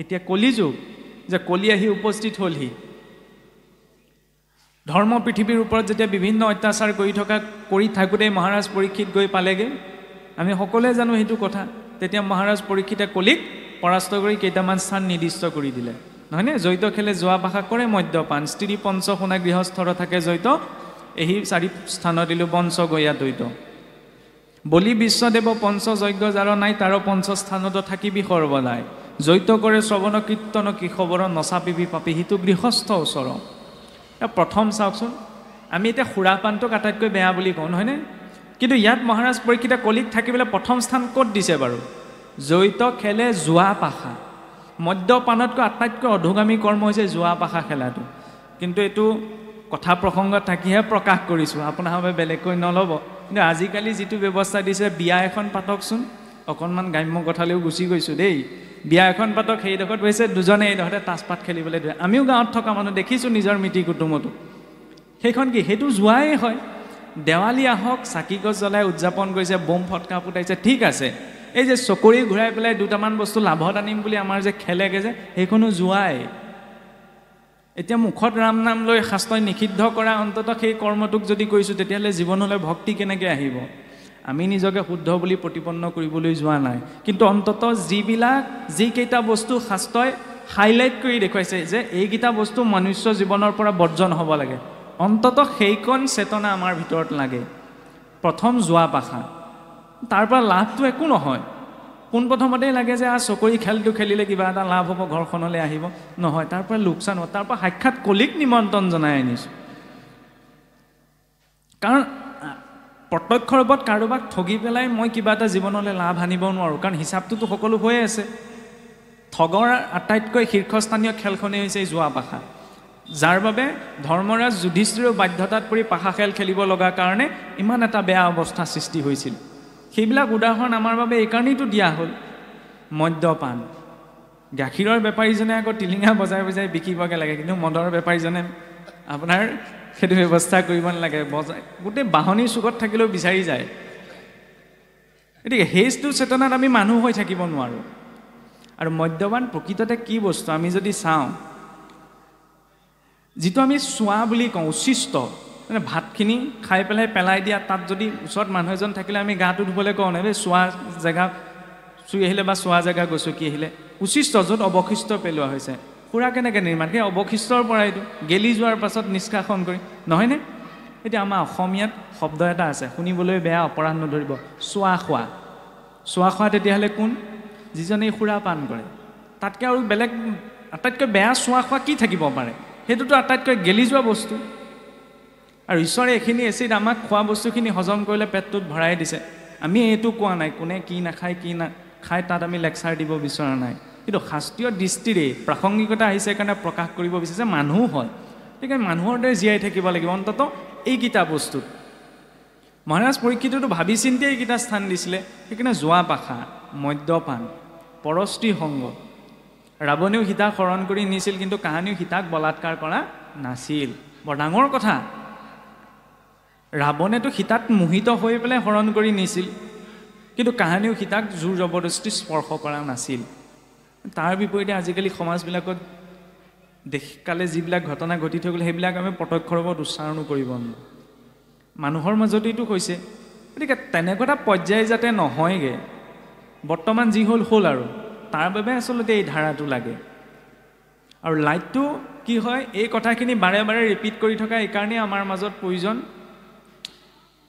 এতিয়া কলিযুগ যে কলি আহি উপস্থিত হ'লহি ধৰ্ম পৃথিৱীৰ ওপৰত যেতিয়া বিভিন্ন অত্যাচাৰ কৰি থাকোঁতে মহাৰাজ পৰীক্ষিত গৈ পালেগৈ আমি সকলোৱে জানো সেইটো কথা তেতিয়া মহাৰাজ পৰীক্ষিতে কলিক পৰাস্ত কৰি কেইটামান স্থান নিৰ্দিষ্ট কৰি দিলে নহয়নে জৈত খেলে যোৱা ভাষা কৰে মদ্যপান স্ত্ৰী পঞ্চ শুনা গৃহস্থৰ থাকে জৈত এই 4 স্থানত দিলো বংশ গয়া দ্বৈত বলি বিশ্বদেৱ পঞ্চ যজ্ঞ যাৰ নাই তাৰ পঞ্চ স্থানত থাকিবি সৰ্বদাই জৈত কৰে শ্ৰৱণ কীৰ্তন কি খবৰ নচাপিবি পাপি হিতু গৃহস্থ ওচৰ প্ৰথম চাওকচোন আমি এতিয়া খুৰাপানটোক আটাইতকৈ বেয়া বুলি কওঁ নহয়নে কিন্তু ইয়াত মহাৰাজ পৰীক্ষিতে কলিক থাকিবলৈ প্ৰথম স্থান ক'ত দিছে বাৰু জৈত খেলে জুৱা পাশা মদ্যপানতকৈ আটাইতকৈ অধোগামী কৰ্ম হৈছে জুৱা পাশা খেলাটো কিন্তু এইটো কথা প্ৰসংগত থাকিহে প্ৰকাশ কৰিছোঁ আপোনাৰভাৱে বেলেগকৈ নল'ব কিন্তু আজিকালি যিটো ব্যৱস্থা দিছে বিয়া এখন পাতকচোন অকণমান গ্ৰাম্য কথালৈও গুচি গৈছোঁ দেই বিয়া এখন পাতক সেইডোখৰত হৈছে দুজনে এইডোখৰতে তাচপাত খেলিবলৈ দিয়ে আমিও গাঁৱত থকা মানুহ দেখিছোঁ নিজৰ মিতিৰ কুটুমতো সেইখন কি সেইটো জুৱাই হয় দেৱালী আহক চাকি গছ জ্বলাই উদযাপন কৰিছে বোম ফটকা ফুটাইছে ঠিক আছে এই যে চকৰি ঘূৰাই পেলাই দুটামান বস্তু লাভত আনিম বুলি আমাৰ যে খেলেগে যে সেইখনো জুৱাই এতিয়া মুখত ৰাম নাম লৈ শাস্ত্ৰই নিষিদ্ধ কৰা অন্ততঃ সেই কৰ্মটোক যদি কৰিছোঁ তেতিয়াহ'লে জীৱনলৈ ভক্তি কেনেকৈ আহিব আমি নিজকে শুদ্ধ বুলি প্ৰতিপন্ন কৰিবলৈ যোৱা নাই কিন্তু অন্ততঃ যিকেইটা বস্তু শাস্ত্ৰই হাইলাইট কৰি দেখুৱাইছে যে এইকেইটা বস্তু মনুষ্য জীৱনৰ পৰা বৰ্জন হ'ব লাগে অন্ততঃ সেইকণ চেতনা আমাৰ ভিতৰত লাগে প্ৰথম যোৱা পাশা তাৰ পৰা লাভটো একো নহয় পোনপ্ৰথমতেই লাগে যে চকৰি খেলটো খেলিলে কিবা এটা লাভ হ'ব ঘৰখনলৈ আহিব নহয় তাৰ পৰা লোকচান হ'ব তাৰ পৰা সাক্ষাৎ কলিক নিমন্ত্ৰণ জনাই আনিছোঁ কাৰণ প্ৰত্যক্ষ ৰূপত কাৰোবাক ঠগি পেলাই মই কিবা এটা জীৱনলৈ লাভ আনিব নোৱাৰোঁ কাৰণ হিচাপটোতো সকলো হৈয়ে আছে ঠগৰ আটাইতকৈ শীৰ্ষস্থানীয় খেলখনেই হৈছে জুৱা পাশা যাৰ বাবে ধৰ্মৰাজ যুধিষ্ঠিৰৰ বাধ্যতাত পৰি পাশা খেল খেলিব লগা কাৰণে ইমান এটা বেয়া অৱস্থা সৃষ্টি হৈছিল সেইবিলাক উদাহৰণ আমাৰ বাবে এইকাৰণেইতো দিয়া হ'ল মদ্যপান গাখীৰৰ বেপাৰীজনে আকৌ টিলিঙা বজাই বজাই বিকিবগৈ লাগে কিন্তু মদৰ বেপাৰীজনে আপোনাৰ সেইটো ব্যৱস্থা কৰিব নালাগে বজাই গোটেই বাহনীৰ চুকত থাকিলেও বিচাৰি যায় গতিকে সেইটো চেতনাত আমি মানুহ হৈ থাকিব নোৱাৰোঁ আৰু মদ্যপান প্ৰকৃততে কি বস্তু আমি যদি চাওঁ যিটো আমি চোৱা বুলি কওঁ উচিষ্ট মানে ভাতখিনি খাই পেলাই দিয়া তাত যদি ওচৰত মানুহ এজন থাকিলে আমি গাটো ধুবলৈ কওঁ নাই চোৱা জেগা চুই আহিলে বা চোৱা জেগা গছকি আহিলে উচিষ্ট য'ত অৱশিষ্ট পেলোৱা হৈছে খুৰা কেনেকৈ নিৰ্মাণ সেই অৱশিষ্টৰ পৰা এইটো গেলি যোৱাৰ পাছত নিষ্কাশন কৰি নহয়নে এতিয়া আমাৰ অসমীয়াত শব্দ এটা আছে শুনিবলৈ বেয়া অপৰাধ নধৰিব চোৱা খোৱা তেতিয়াহ'লে কোন যিজনে খুৰা পান কৰে তাতকৈ আৰু বেলেগ আটাইতকৈ বেয়া চোৱা খোৱা কি থাকিব পাৰে সেইটোতো আটাইতকৈ গেলি যোৱা বস্তু আৰু ঈশ্বৰে এইখিনি এচিড আমাক খোৱা বস্তুখিনি হজম কৰিলে পেটটোত ভৰাই দিছে আমি এইটো কোৱা নাই কোনে কি নাখায় কি নাখায় তাত আমি লেকচাৰ দিব বিচৰা নাই কিন্তু শাস্ত্ৰীয় দৃষ্টিৰে প্ৰাসংগিকতা আহিছে কাৰণে প্ৰকাশ কৰিব বিচাৰিছে মানুহ হয় সেইকাৰণে মানুহৰ দৰে জীয়াই থাকিব লাগিব অন্ততঃ এইকেইটা বস্তুত মহাৰাজ পৰীক্ষিততো ভাবি চিন্তি এইকেইটা স্থান দিছিলে সেইকাৰণে জুৱা পাশা মদ্যপান পৰস্ত্ৰী সংগ ৰাৱণেও সীতাক হৰণ কৰি নিছিল কিন্তু কাহানিও সীতাক বলাৎকাৰ কৰা নাছিল বৰ ডাঙৰ কথা ৰাৱণেতো সীতাত মোহিত হৈ পেলাই হৰণ কৰি নিছিল কিন্তু কাহানিও সীতাক জোৰ জবৰদস্তি স্পৰ্শ কৰা নাছিল তাৰ বিপৰীতে আজিকালি সমাজবিলাকত দেশকালে যিবিলাক ঘটনা ঘটি থৈ গ'ল সেইবিলাক আমি প্ৰত্যক্ষ ৰূপত উচ্চাৰণো কৰিব নোৱাৰোঁ মানুহৰ মাজতেইতো হৈছে গতিকে তেনেকুৱা এটা পৰ্যায় যাতে নহয়গৈ বৰ্তমান যি হ'ল আৰু তাৰ বাবে আচলতে এই ধাৰাটো লাগে আৰু লাইটটো কি হয় এই কথাখিনি বাৰে বাৰে ৰিপিট কৰি থকা এইকাৰণেই আমাৰ মাজত প্ৰয়োজন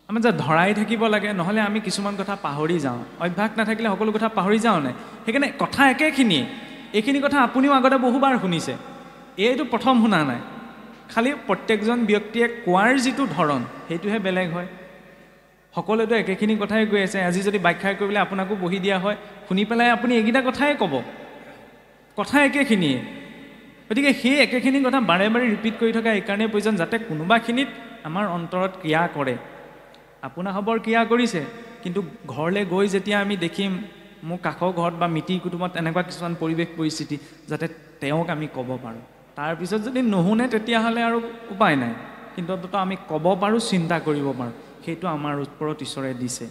আমি যে ধৰাই থাকিব লাগে নহ'লে আমি কিছুমান কথা পাহৰি যাওঁ অভ্যাস নাথাকিলে সকলো কথা পাহৰি যাওঁ নাই সেইকাৰণে কথা একেখিনিয়ে এইখিনি কথা আপুনিও আগতে বহুবাৰ শুনিছে এইটো প্ৰথম শুনা নাই খালি প্ৰত্যেকজন ব্যক্তিয়ে কোৱাৰ যিটো ধৰণ সেইটোহে বেলেগ হয় সকলোৱেতো একেখিনি কথাই কৈ আছে আজি যদি ব্যাখ্যা কৰিবলৈ আপোনাকো বহি দিয়া হয় শুনি পেলাই আপুনি এইকেইটা কথাই ক'ব কথা একেখিনিয়ে গতিকে সেই একেখিনি কথা বাৰে বাৰে ৰিপিট কৰি থকা এইকাৰণে প্ৰয়োজন যাতে কোনোবাখিনিত আমাৰ অন্তৰত ক্ৰিয়া কৰে আপোনাৰ খবৰ ক্ৰিয়া কৰিছে কিন্তু ঘৰলৈ গৈ যেতিয়া আমি দেখিম মোৰ কাষৰ ঘৰত বা মিতিৰ কুটুমত এনেকুৱা কিছুমান পৰিৱেশ পৰিস্থিতি যাতে তেওঁক আমি ক'ব পাৰোঁ তাৰপিছত যদি নুশুনে তেতিয়াহ'লে আৰু উপায় নাই কিন্তু অন্ততঃ আমি ক'ব পাৰোঁ চিন্তা কৰিব পাৰোঁ সেইটো আমাৰ ওপৰত ঈশ্বৰে দিছে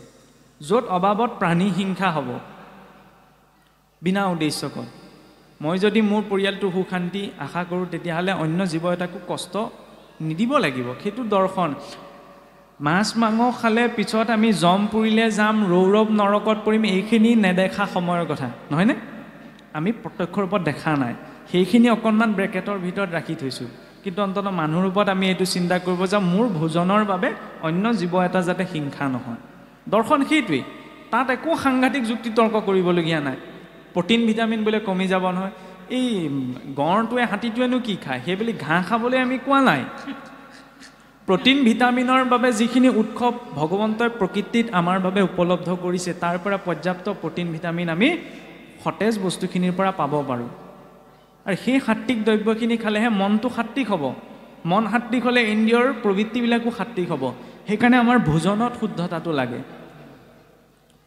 য'ত অবাবত প্ৰাণী হিংসা হ'ব বিনা উদ্দেশ্যকত মই যদি মোৰ পৰিয়ালটো সুখ শান্তি আশা কৰোঁ তেতিয়াহ'লে অন্য জীৱ এটাকো কষ্ট নিদিব লাগিব সেইটো দৰ্শন মাছ মাংস খালে পিছত আমি জম পুৰিলে যাম ৰৌৰৱ নৰকত পৰিম এইখিনি নেদেখা সময়ৰ কথা নহয়নে আমি প্ৰত্যক্ষ ৰূপত দেখা নাই সেইখিনি অকণমান ব্ৰেকেটৰ ভিতৰত ৰাখি থৈছোঁ কিন্তু অন্তত মানুহৰ ৰূপত আমি এইটো চিন্তা কৰিব যে মোৰ ভোজনৰ বাবে অন্য জীৱ এটা যাতে হিংসা নহয় দৰ্শন সেইটোৱেই তাত একো সাংঘাতিক যুক্তি তৰ্ক কৰিবলগীয়া নাই প্ৰটিন ভিটামিন বোলে কমি যাব নহয় এই গঁড়টোৱে হাতীটোৱেনো কি খায় সেই বুলি ঘাঁহ খাবলৈ আমি কোৱা নাই প্ৰটিন ভিটামিনৰ বাবে যিখিনি উৎস ভগৱন্তই প্ৰকৃতিত আমাৰ বাবে উপলব্ধ কৰিছে তাৰ পৰা পৰ্যাপ্ত প্ৰটিন ভিটামিন আমি সতেজ বস্তুখিনিৰ পৰা পাব পাৰোঁ আৰু সেই সাত্বিক দ্ৰব্যখিনি খালেহে মনটো সাত্বিক হ'ব মন সাত্বিক হ'লে ইন্দ্ৰিয়ৰ প্ৰবৃত্তিবিলাকো সাত্বিক হ'ব সেইকাৰণে আমাৰ ভোজনত শুদ্ধতাটো লাগে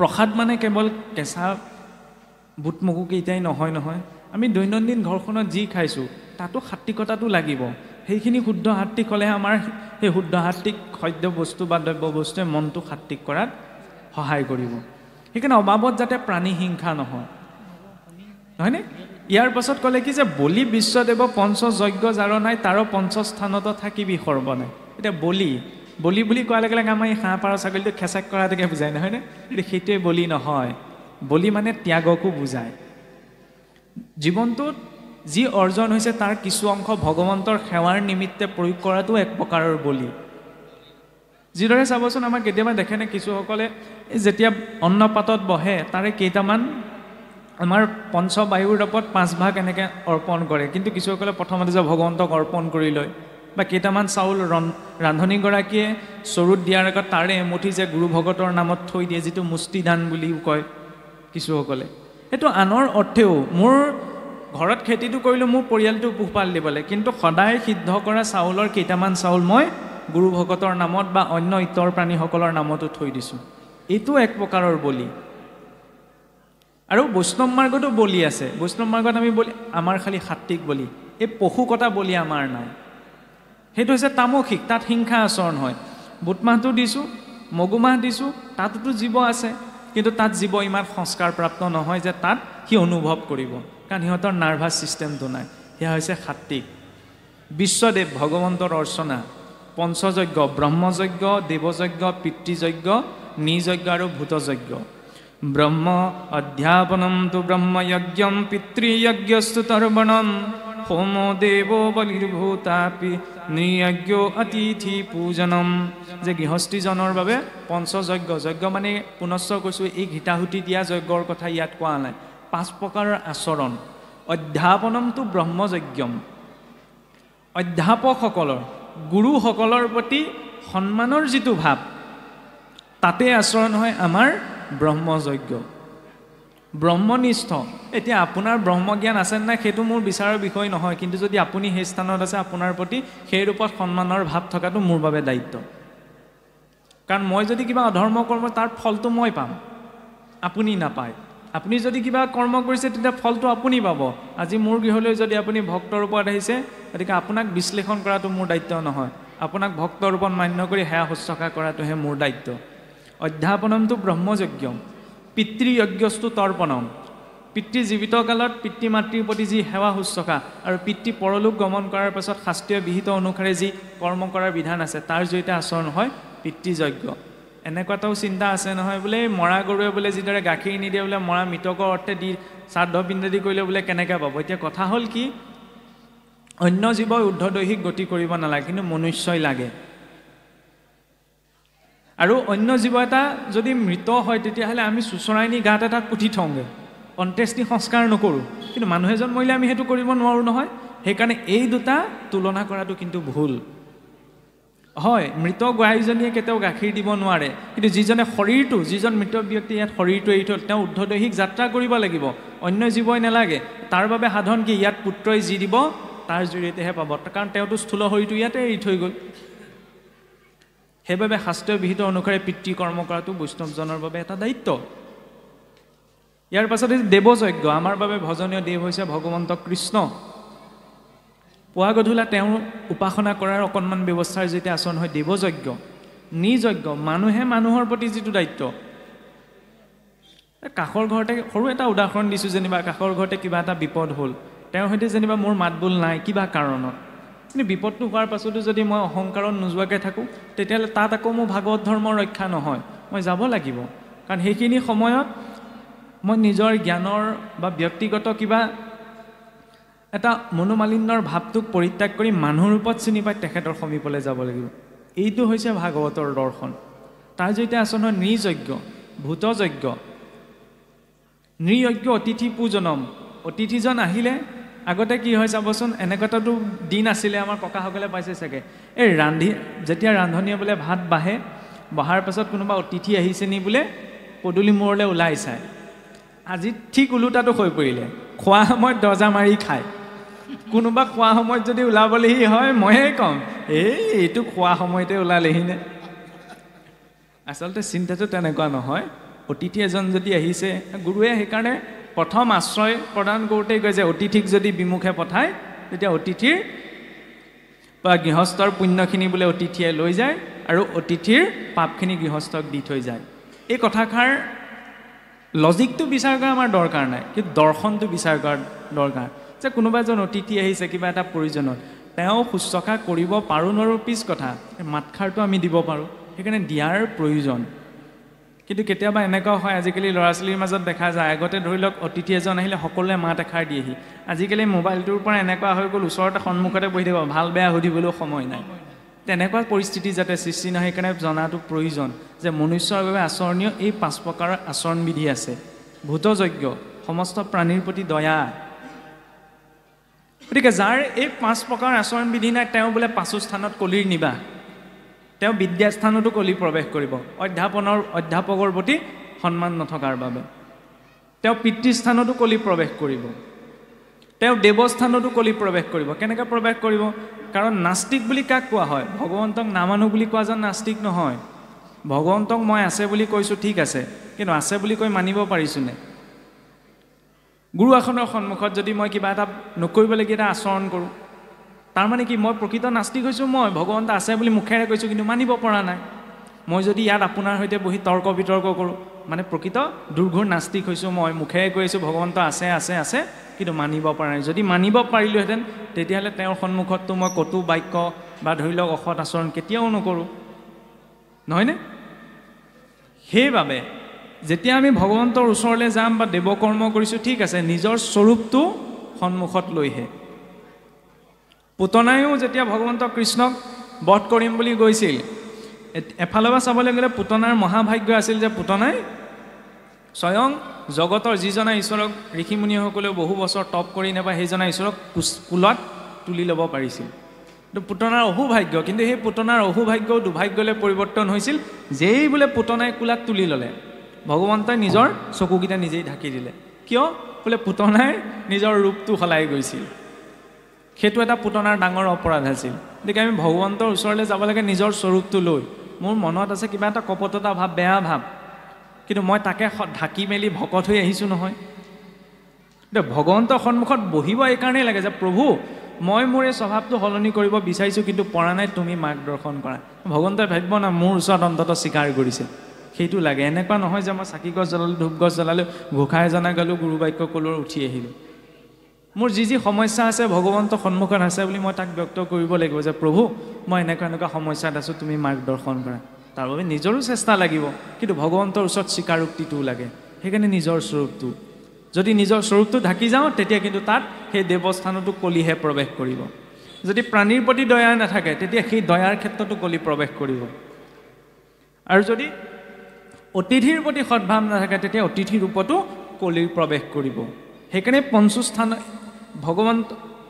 প্ৰসাদ মানে কেৱল কেঁচা বুট মগুকেইটাই নহয় আমি দৈনন্দিন ঘৰখনত যি খাইছোঁ তাতো সাত্বিকতাটো লাগিব সেইখিনি শুদ্ধ সাত্বিক হ'লেহে আমাৰ সেই শুদ্ধ সাত্বিক খাদ্য বস্তু বা দ্ৰব্য বস্তুৱে মনটো সাত্বিক কৰাত সহায় কৰিব সেইকাৰণে অবাবত যাতে প্ৰাণী হিংসা নহয় নহয়নে ইয়াৰ পাছত ক'লে কি যে বলি বিশ্বদেৱ পঞ্চযজ্ঞ যাৰ নাই তাৰ পঞ্চস্থানত থাকিবি সৰ্বনাই এতিয়া বলি বুলি কোৱাৰ লগে লগে আমাৰ এই হাঁহ পাৰ ছাগলীটো খেচেক কৰাটোকে বুজায় নহয়নে কিন্তু সেইটোৱে বলি নহয় বলি মানে ত্যাগকো বুজায় জীৱনটোত যি অৰ্জন হৈছে তাৰ কিছু অংশ ভগৱন্তৰ সেৱাৰ নিমিত্তে প্ৰয়োগ কৰাটো এক প্ৰকাৰৰ বলি যিদৰে চাবচোন আমাৰ কেতিয়াবা দেখেনে কিছুসকলে যেতিয়া অন্নপাতত বহে তাৰে কেইটামান আমাৰ পঞ্চবায়ুৰ ৰূপত 5 ভাগ এনেকৈ অৰ্পণ কৰে কিন্তু কিছুসকলে প্ৰথমতে যে ভগৱন্তক অৰ্পণ কৰি লয় বা কেইটামান চাউল ৰান্ধনীগৰাকীয়ে চৰুত দিয়াৰ আগত তাৰে এমুঠি যে গুৰু ভগতৰ নামত থৈ দিয়ে যিটো মুষ্টিদান বুলিও কয় কিছুসকলে সেইটো আনৰ অৰ্থেও মোৰ ঘৰত খেতিটো কৰিলোঁ মোৰ পৰিয়ালটো পোহপাল দিবলৈ কিন্তু সদায় সিদ্ধ কৰা চাউলৰ কেইটামান চাউল মই গুৰু ভগতৰ নামত বা অন্য ইতৰ প্ৰাণীসকলৰ নামতো থৈ দিছোঁ এইটো এক প্ৰকাৰৰ বলি আৰু বৈষ্ণৱ মাৰ্গতো বলি আছে বৈষ্ণৱ মাৰ্গত আমি বলি আমাৰ খালি সাত্বিক বলি এই পশু কটা বলি আমাৰ নাই সেইটো হৈছে তামসিক তাত হিংসা আচৰণ হয় বুট মাহটো দিছোঁ মগু মাহ দিছোঁ তাতোতো জীৱ আছে কিন্তু তাত জীৱ ইমান সংস্কাৰপ্ৰাপ্ত নহয় যে তাত সি অনুভৱ কৰিব কাৰণ সিহঁতৰ নাৰ্ভাছ ছিষ্টেমটো নাই সেয়া হৈছে সাত্বিক বিশ্বদেৱ ভগৱন্তৰ অৰ্চনা পঞ্চযজ্ঞ ব্ৰহ্মযজ্ঞ দেৱযজ্ঞ পিতৃযজ্ঞ নিযজ্ঞ আৰু ভূতযজ্ঞ ব্ৰহ্ম অধ্যাপনম তু ব্ৰহ্মযজ্ঞম পিতৃযজ্ঞস্তু তৰ্পণম হোম দেৱ বলিৰ্ভূতাপি নৃযজ্ঞ অতিথি পূজনম যে গৃহস্থীজনৰ বাবে পঞ্চযজ্ঞ যজ্ঞ মানে পুনশ্চ কৈছোঁ এই ঘিতাহুতি দিয়া যজ্ঞৰ কথা ইয়াত কোৱা নাই 5 প্ৰকাৰৰ আচৰণ অধ্যাপনমটো ব্ৰহ্মযজ্ঞম অধ্যাপকসকলৰ গুৰুসকলৰ প্ৰতি সন্মানৰ যিটো ভাৱ তাতে আচৰণ হয় আমাৰ ব্ৰহ্মযজ্ঞ ব্ৰহ্মনিষ্ঠ এতিয়া আপোনাৰ ব্ৰহ্মজ্ঞান আছে নাই সেইটো মোৰ বিচাৰৰ বিষয় নহয় কিন্তু যদি আপুনি সেই স্থানত আছে আপোনাৰ প্ৰতি সেই ৰূপত সন্মানৰ ভাৱ থকাটো মোৰ বাবে দায়িত্ব কাৰণ মই যদি কিবা অধৰ্ম কৰ্ম তাৰ ফলটো মই পাম আপুনি নাপায় আপুনি যদি কিবা কৰ্ম কৰিছে তেতিয়া ফলটো আপুনি পাব আজি মোৰ গৃহলৈ যদি আপুনি ভক্তৰ ৰূপত আহিছে গতিকে আপোনাক বিশ্লেষণ কৰাটো মোৰ দায়িত্ব নহয় আপোনাক ভক্তৰ ৰূপত মান্য কৰি সেৱা শুশ্ৰূষা কৰাটোহে মোৰ দায়িত্ব অধ্যাপনমটো ব্ৰহ্মযজ্ঞম পিতৃযজ্ঞস্তু তৰ্পণম পিতৃ জীৱিত কালত পিতৃ মাতৃৰ প্ৰতি যি সেৱা শুশ্ৰূষা আৰু পিতৃ পৰলোক গমন কৰাৰ পাছত শাস্ত্ৰীয় বিহিত অনুসাৰে যি কৰ্ম কৰাৰ বিধান আছে তাৰ জৰিয়তে আচৰণ হয় পিতৃযজ্ঞ এনেকুৱা এটাও চিন্তা আছে নহয় বোলে মৰা গৰুৱে বোলে যিদৰে গাখীৰ নিদিয়ে বোলে মৰা মৃতকৰ অৰ্থে দি শ্ৰাদ্ধ পিণ্ডাদি কৰিলে বোলে কেনেকৈ পাব এতিয়া কথা হ'ল কি অন্য জীৱই ঊৰ্ধ্বদৈহিক গতি কৰিব নালাগে কিন্তু মনুষ্যই লাগে আৰু অন্য জীৱ এটা যদি মৃত হয় তেতিয়াহ'লে আমি চুচৰাই নি গাত এটা পুতি থওঁগৈ অন্ত্যেষ্টি সংস্কাৰ নকৰোঁ কিন্তু মানুহ এজন মৰিলে আমি সেইটো কৰিব নোৱাৰোঁ নহয় সেইকাৰণে এই দুটা তুলনা কৰাটো কিন্তু ভুল হয় মৃত গাইজনীয়ে কেতিয়াও গাখীৰ দিব নোৱাৰে কিন্তু যিজনে শৰীৰটো যিজন মৃত ব্যক্তি ইয়াত শৰীৰটো এৰি থ'ল তেওঁ ঊৰ্ধ্বদৈহিক যাত্ৰা কৰিব লাগিব অন্য জীৱই নালাগে তাৰ বাবে সাধন কি ইয়াত পুত্ৰই যি দিব তাৰ জৰিয়তেহে পাব কাৰণ তেওঁতো স্থূল শৰীৰটো ইয়াতে এৰি থৈ গ'ল সেইবাবে শাস্ত্ৰীয় বিহিত অনুসাৰে পিতৃ কৰ্ম কৰাটো বৈষ্ণৱজনৰ বাবে এটা দায়িত্ব ইয়াৰ পাছতে দেৱযজ্ঞ আমাৰ বাবে ভজনীয় দেৱ হৈছে ভগৱন্ত কৃষ্ণ পুৱা গধূলা তেওঁ উপাসনা কৰাৰ অকণমান ব্যৱস্থাৰ যেতিয়া আচৰণ হয় দেৱযজ্ঞ নিযজ্ঞ মানুহে মানুহৰ প্ৰতি যিটো দায়িত্ব কাষৰ ঘৰতে সৰু এটা উদাহৰণ দিছোঁ, যেনিবা কাষৰ ঘৰতে কিবা এটা বিপদ হ'ল, তেওঁৰ সৈতে যেনিবা মোৰ মাতবোল নাই কিবা কাৰণত, কিন্তু বিপদটো হোৱাৰ পাছতো যদি মই অহংকাৰত নোযোৱাকৈ থাকোঁ, তেতিয়াহ'লে তাত আকৌ মোৰ ভাগৱত ধৰ্মৰ ৰক্ষা নহয়। মই যাব লাগিব, কাৰণ সেইখিনি সময়ত মই নিজৰ জ্ঞানৰ বা ব্যক্তিগত কিবা এটা মনোমালিন্যৰ ভাৱটোক পৰিত্যাগ কৰি মানুহ ৰূপত চিনি পাই তেখেতৰ সমীপলৈ যাব লাগিব। এইটো হৈছে ভাগৱতৰ দৰ্শন। তাৰ জৰিয়তে আচলতে নৃযজ্ঞ, ভূতযজ্ঞ, নৃযজ্ঞ, অতিথি পূজনম। অতিথিজন আহিলে আগতে কি হয় চাবচোন, এনেকুৱাটো দিন আছিলে, আমাৰ ককাসকলে পাইছে চাগে, এই যেতিয়া ৰান্ধনীয়ে বোলে ভাত বাঢ়ে, বহাৰ পাছত কোনোবা অতিথি আহিছে নি বোলে পদূলি মূৰলৈ ওলাই চায়। আজি ঠিক ওলোটাটো হৈ পৰিলে, খোৱা সময়ত দৰ্জা মাৰি খায়। কোনোবা খোৱা সময়ত যদি ওলাবলৈহি হয়, ময়ে কম এইটো খোৱা সময়তে ওলালেহিনে। আচলতে চিন্তাটো তেনেকুৱা নহয়। অতিথি এজন যদি আহিছে, গুৰুৱে সেইকাৰণে প্ৰথম আশ্ৰয় প্ৰদান কৰোঁতেই কয় যে অতিথিক যদি বিমুখে পঠায়, তেতিয়া অতিথিৰ বা গৃহস্থৰ পুণ্যখিনি বোলে অতিথিয়ে লৈ যায় আৰু অতিথিৰ পাপখিনি গৃহস্থক দি থৈ যায়। এই কথাষাৰ লজিকটো বিচাৰ কৰা আমাৰ দৰকাৰ নাই, কিন্তু দৰ্শনটো বিচাৰ কৰাৰ দৰকাৰ। যে কোনোবা এজন অতিথি আহিছে কিবা এটা প্ৰয়োজনত, তেওঁ শুশ্ৰূষা কৰিব পাৰোঁ নোৱাৰোঁ পিছ কথা, মাতষাৰটো আমি দিব পাৰোঁ, সেইকাৰণে দিয়াৰ প্ৰয়োজন। কিন্তু কেতিয়াবা এনেকুৱা হয়, আজিকালি ল'ৰা ছোৱালীৰ মাজত দেখা যায়, আগতে ধৰি লওক অতিথি এজন আহিলে সকলোৱে মাত এষাৰ দিয়েহি। আজিকালি মোবাইলটোৰ পৰা এনেকুৱা হৈ গ'ল, ওচৰতে সন্মুখতে বহি থাকিব, ভাল বেয়া সুধিবলৈও সময় নাই। তেনেকুৱা পৰিস্থিতি যাতে সৃষ্টি নহয়, সেইকাৰণে জনাটো প্ৰয়োজন যে মনুষ্যৰ বাবে আচৰণীয় এই 5 প্ৰকাৰৰ আচৰণবিধি আছে। ভূতযজ্ঞ, সমস্ত প্ৰাণীৰ প্ৰতি দয়া। গতিকে যাৰ এই 5 প্ৰকাৰৰ আচৰণবিধি নাই, তেওঁ বোলে পাচোস্থানত কলিৰ নিবাস, তেওঁ বিদ্যাস্থানতো কলি প্ৰৱেশ কৰিব, অধ্যাপকৰ প্ৰতি সন্মান নথকাৰ বাবে। তেওঁ পিতৃস্থানতো কলি প্ৰৱেশ কৰিব, তেওঁ দেৱস্থানতো কলি প্ৰৱেশ কৰিব। কেনেকৈ প্ৰৱেশ কৰিব? কাৰণ নাস্তিক বুলি কাক কোৱা হয়? ভগৱন্তক নামানো বুলি কোৱা যেন নাস্তিক নহয়। ভগৱন্তক মই আছে বুলি কৈছোঁ, ঠিক আছে, কিন্তু আছে বুলি কৈ মানিব পাৰিছোঁনে? গুৰু আসনৰ সন্মুখত যদি মই কিবা এটা নকৰিবলগীয়া এটা আচৰণ কৰোঁ, তাৰমানে কি মই প্ৰকৃত নাস্তিক হৈছোঁ? মই ভগৱন্ত আছে বুলি মুখেৰে কৈছোঁ, কিন্তু মানিব পৰা নাই। মই যদি ইয়াত আপোনাৰ সৈতে বহি তৰ্ক বিতৰ্ক কৰোঁ, মানে প্ৰকৃত দুৰ্ঘোৰ নাস্তিক হৈছোঁ। মই মুখেৰে কৈছোঁ ভগৱন্ত আছে আছে আছে, কিন্তু মানিব পৰা নাই। যদি মানিব পাৰিলোহেঁতেন, তেতিয়াহ'লে তেওঁৰ সন্মুখততো মই কটু বাক্য বা ধৰি লওক অসৎ আচৰণ কেতিয়াও নকৰোঁ, নহয়নে? সেইবাবে যেতিয়া আমি ভগৱন্তৰ ওচৰলৈ যাম বা দেৱকৰ্ম কৰিছোঁ, ঠিক আছে, নিজৰ স্বৰূপটো সন্মুখত লৈহে। পুতনায়ো যেতিয়া ভগৱন্ত কৃষ্ণক বধ কৰিম বুলি গৈছিল, এফালৰ পৰা চাবলৈ গ'লে পুতনাৰ মহাভাগ্য আছিল যে পুতনাই স্বয়ং জগতৰ যিজনা ঈশ্বৰক ঋষিমুনিসকলেও বহু বছৰ তপ কৰি নাপায়, সেইজনা ঈশ্বৰক কুলত তুলি ল'ব পাৰিছিল। কিন্তু পুতনাৰ অহুভাগ্য, কিন্তু সেই পুতনাৰ অহুভাগ্যও দুৰ্ভাগ্যলৈ পৰিৱৰ্তন হৈছিল যেই বোলে পুতনাই কুলাত তুলি ল'লে, ভগৱন্তই নিজৰ চকুকেইটা নিজেই ঢাকি দিলে। কিয়? বোলে পুতনাই নিজৰ ৰূপটো সলাই গৈছিল। সেইটো এটা পুতনাৰ ডাঙৰ অপৰাধ আছিল। গতিকে আমি ভগৱন্তৰ ওচৰলৈ যাব লাগে নিজৰ স্বৰূপটো লৈ। মোৰ মনত আছে কিবা এটা কপটতা ভাৱ, বেয়া ভাৱ, কিন্তু মই তাকে ঢাকি মেলি ভকত হৈ আহিছোঁ নহয়। ভগৱন্তৰ সন্মুখত বহিব এইকাৰণেই লাগে যে প্ৰভু, মই মোৰ এই স্বভাৱটো সলনি কৰিব বিচাৰিছোঁ, কিন্তু পৰা নাই, তুমি মাৰ্গদৰ্শন কৰা। ভগৱন্তই ভাবিব না মোৰ ওচৰত অন্ততঃ স্বীকাৰ কৰিছে, সেইটো লাগে। এনেকুৱা নহয় যে মই চাকি গছ জ্বলালোঁ, ধূপ গছ জ্বলালোঁ, ঘোষা এজনা গালোঁ, গুৰু বাক্য ক'লোঁ, উঠি আহিলোঁ। মোৰ যি সমস্যা আছে ভগৱন্তৰ সন্মুখত আছে বুলি মই তাক ব্যক্ত কৰিব লাগিব যে প্ৰভু, মই এনেকুৱা সমস্যাত আছোঁ, তুমি মাৰ্গদৰ্শন কৰা। তাৰ বাবে নিজৰো চেষ্টা লাগিব, কিন্তু ভগৱন্তৰ ওচৰত স্বীকাৰোক্তিটোও লাগে। সেইকাৰণে নিজৰ স্বৰূপটো, যদি নিজৰ স্বৰূপটো ঢাকি যাওঁ, তেতিয়া কিন্তু তাত সেই দেৱস্থানতো কলিহে প্ৰৱেশ কৰিব। যদি প্ৰাণীৰ প্ৰতি দয়া নাথাকে, তেতিয়া সেই দয়াৰ ক্ষেত্ৰতো কলি প্ৰৱেশ কৰিব। আৰু যদি অতিথিৰ প্ৰতি সদ্ভাৱ নাথাকে, তেতিয়া অতিথিৰ ৰূপতো কলিৰ প্ৰৱেশ কৰিব। সেইকাৰণে পঞ্চস্থান ভগৱন্ত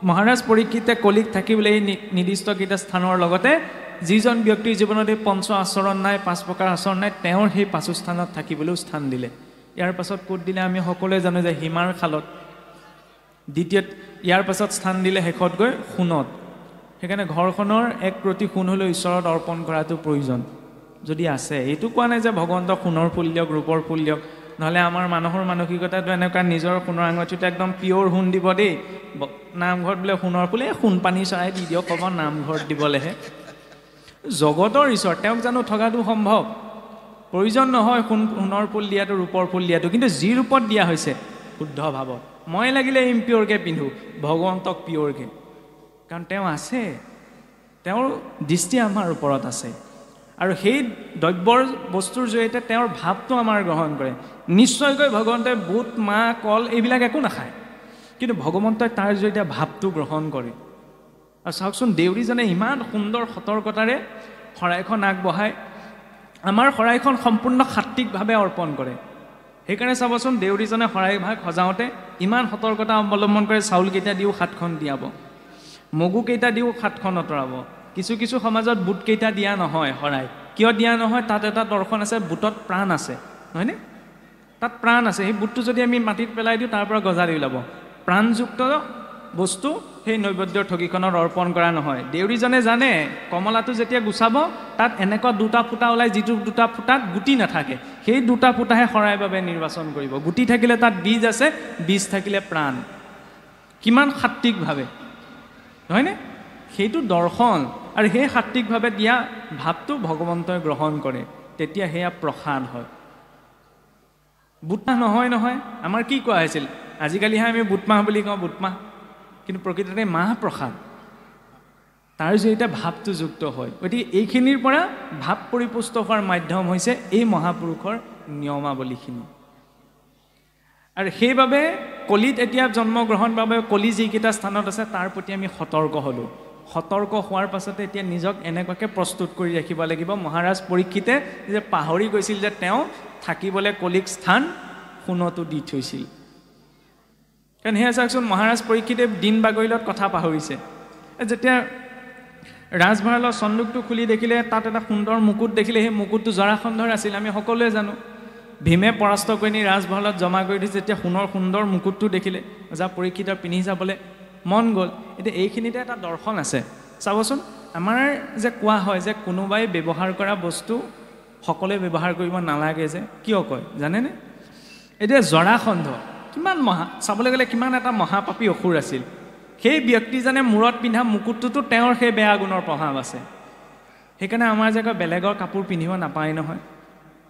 মহাৰাজ পৰীক্ষিতে কলিক থাকিবলৈ এই নিৰ্দিষ্টকেইটা স্থানৰ লগতে যিজন ব্যক্তিৰ জীৱনত এই পঞ্চ আচৰণ নাই, 5 প্ৰকাৰ আচৰণ নাই, তেওঁৰ সেই পাচস্থানত থাকিবলৈও স্থান দিলে। ইয়াৰ পাছত ক'ত দিলে আমি সকলোৱে জানো যে হিমাৰ খালত। দ্বিতীয়ত ইয়াৰ পাছত স্থান দিলে শেষত গৈ সোণত। সেইকাৰণে ঘৰখনৰ 1 প্ৰতি সোণ হ'লেও ঈশ্বৰত অৰ্পণ কৰাটো প্ৰয়োজন যদি আছে। এইটো কোৱা নাই যে ভগৱন্তক সোণৰ ফুল দিয়ক, ৰূপৰ ফুল দিয়ক, নহ'লে আমাৰ মানুহৰ মানসিকতাটো এনেকুৱা, নিজৰ সোণৰ আঙঠিটো একদম পিয়'ৰ সোণ দিব দেই, নামঘৰত বোলে সোণৰ ফুল, সোণ পানী চৰাই দি দিয়ক, ক'ব নামঘৰত দিবলৈহে। জগতৰ ঈশ্বৰ, তেওঁক জানো ঠগাটো সম্ভৱ? প্ৰয়োজন নহয় সোণৰ ফুল দিয়াটো ৰূপৰ ফুল দিয়াটো, কিন্তু যি ৰূপত দিয়া হৈছে শুদ্ধ ভাৱত। মই লাগিলে ইম্পিয়ৰকৈ পিন্ধো, ভগৱন্তক পিয়ৰকৈ, কাৰণ তেওঁ আছে, তেওঁৰ দৃষ্টি আমাৰ ওপৰত আছে। আৰু সেই দ্ৰব্যৰ বস্তুৰ জৰিয়তে তেওঁৰ ভাৱটো আমাৰ গ্ৰহণ কৰে। নিশ্চয়কৈ ভগৱন্তই বুট মাহ কল এইবিলাক একো নাখায়, কিন্তু ভগৱন্তই তাৰ জৰিয়তে ভাৱটো গ্ৰহণ কৰে। আৰু চাওকচোন দেউৰীজনে ইমান সুন্দৰ সতৰ্কতাৰে শৰাইখন আগবঢ়ায়, আমাৰ শৰাইখন সম্পূৰ্ণ সাত্বিকভাৱে অৰ্পণ কৰে। সেইকাৰণে চাবচোন দেউৰীজনে শৰাইভাগ সজাওঁতে ইমান সতৰ্কতা অৱলম্বন কৰে। চাউলকেইটা দিও হাতখন দিয়াব, মগুকেইটা দিও হাতখন আঁতৰাব। কিছু কিছু সমাজত বুটকেইটা দিয়া নহয় শৰাই। কিয় দিয়া নহয়? তাত এটা দৰ্শন আছে, বুটত প্ৰাণ আছে, নহয়নে? তাত প্ৰাণ আছে। সেই বুটটো যদি আমি মাটিত পেলাই দিওঁ তাৰ পৰা গজালি ওলাব। প্ৰাণযুক্ত বস্তু সেই নৈবেদ্যৰ ঠগীখনত অৰ্পণ কৰা নহয়। দেউৰীজনে জানে কমলাটো যেতিয়া গুচাব তাত এনেকুৱা দুটা ফুটা ওলাই, যিটো দুটা ফুটাত গুটি নাথাকে, সেই দুটা ফুটাহে শৰাইৰ বাবে নিৰ্বাচন কৰিব। গুটি থাকিলে তাত বীজ আছে, বীজ থাকিলে প্ৰাণ। কিমান সাত্বিকভাৱে, নহয়নে? সেইটো দৰ্শন। আৰু সেই সাত্বিকভাৱে দিয়া ভাৱটো ভগৱন্তই গ্ৰহণ কৰে, তেতিয়া সেয়া প্ৰসাদ হয়। বুটমাহ নহয় নহয়, আমাৰ কি কোৱা হৈছিল? আজিকালিহে আমি বুটমাহ বুলি কওঁ, বুটমাহ, কিন্তু প্ৰকৃততে মাহ প্ৰসাদ। তাৰ জৰিয়তে ভাৱটো যুক্ত হয়। গতিকে এইখিনিৰ পৰা ভাৱ পৰিপুষ্ট হোৱাৰ মাধ্যম হৈছে এই মহাপুৰুষৰ নিয়মাৱলীখিনি। আৰু সেইবাবে কলিত এতিয়া জন্মগ্ৰহণ বাবে কলি যিকেইটা স্থানত আছে তাৰ প্ৰতি আমি সতৰ্ক হ'লোঁ। সতৰ্ক হোৱাৰ পাছতে এতিয়া নিজক এনেকুৱাকৈ প্ৰস্তুত কৰি ৰাখিব লাগিব। মহাৰাজ পৰীক্ষিতে যে পাহৰি গৈছিল যে তেওঁ থাকিবলৈ কলিক স্থান সোণতো দি থৈছিল। কাৰণ সেয়া চাওকচোন, মহাৰাজ পৰীক্ষিতে দিন বাগৰিলত কথা পাহৰিছে। যেতিয়া ৰাজভঁৰালৰ চন্দুকটো খুলি দেখিলে তাত এটা সুন্দৰ মুকুট দেখিলে, সেই মুকুটটো জৰাসন্ধৰ আছিল। আমি সকলোৱে জানো ভীমে পৰাস্ত কৰি নি ৰাজভঁৰালত জমা কৰি দিছে। যেতিয়া সোণৰ সুন্দৰ মুকুটটো দেখিলে যা পৰীক্ষিতৰ পিন্ধি যাবলৈ মন গ'ল। এতিয়া এইখিনিতে এটা দৰ্শন আছে চাবচোন। আমাৰ যে কোৱা হয় যে কোনোবাই ব্যৱহাৰ কৰা বস্তু সকলোৱে ব্যৱহাৰ কৰিব নালাগে, যে কিয় কয় জানেনে? এতিয়া জৰাসন্ধ কিমান চাবলৈ গ'লে কিমান এটা মহাপাপী অসুৰ আছিল। সেই ব্যক্তিজনে মূৰত পিন্ধা মুকুটটোতো তেওঁৰ সেই বেয়া গুণৰ প্ৰভাৱ আছে। সেইকাৰণে আমাৰ যে বেলেগৰ কাপোৰ পিন্ধিব নাপায় নহয়।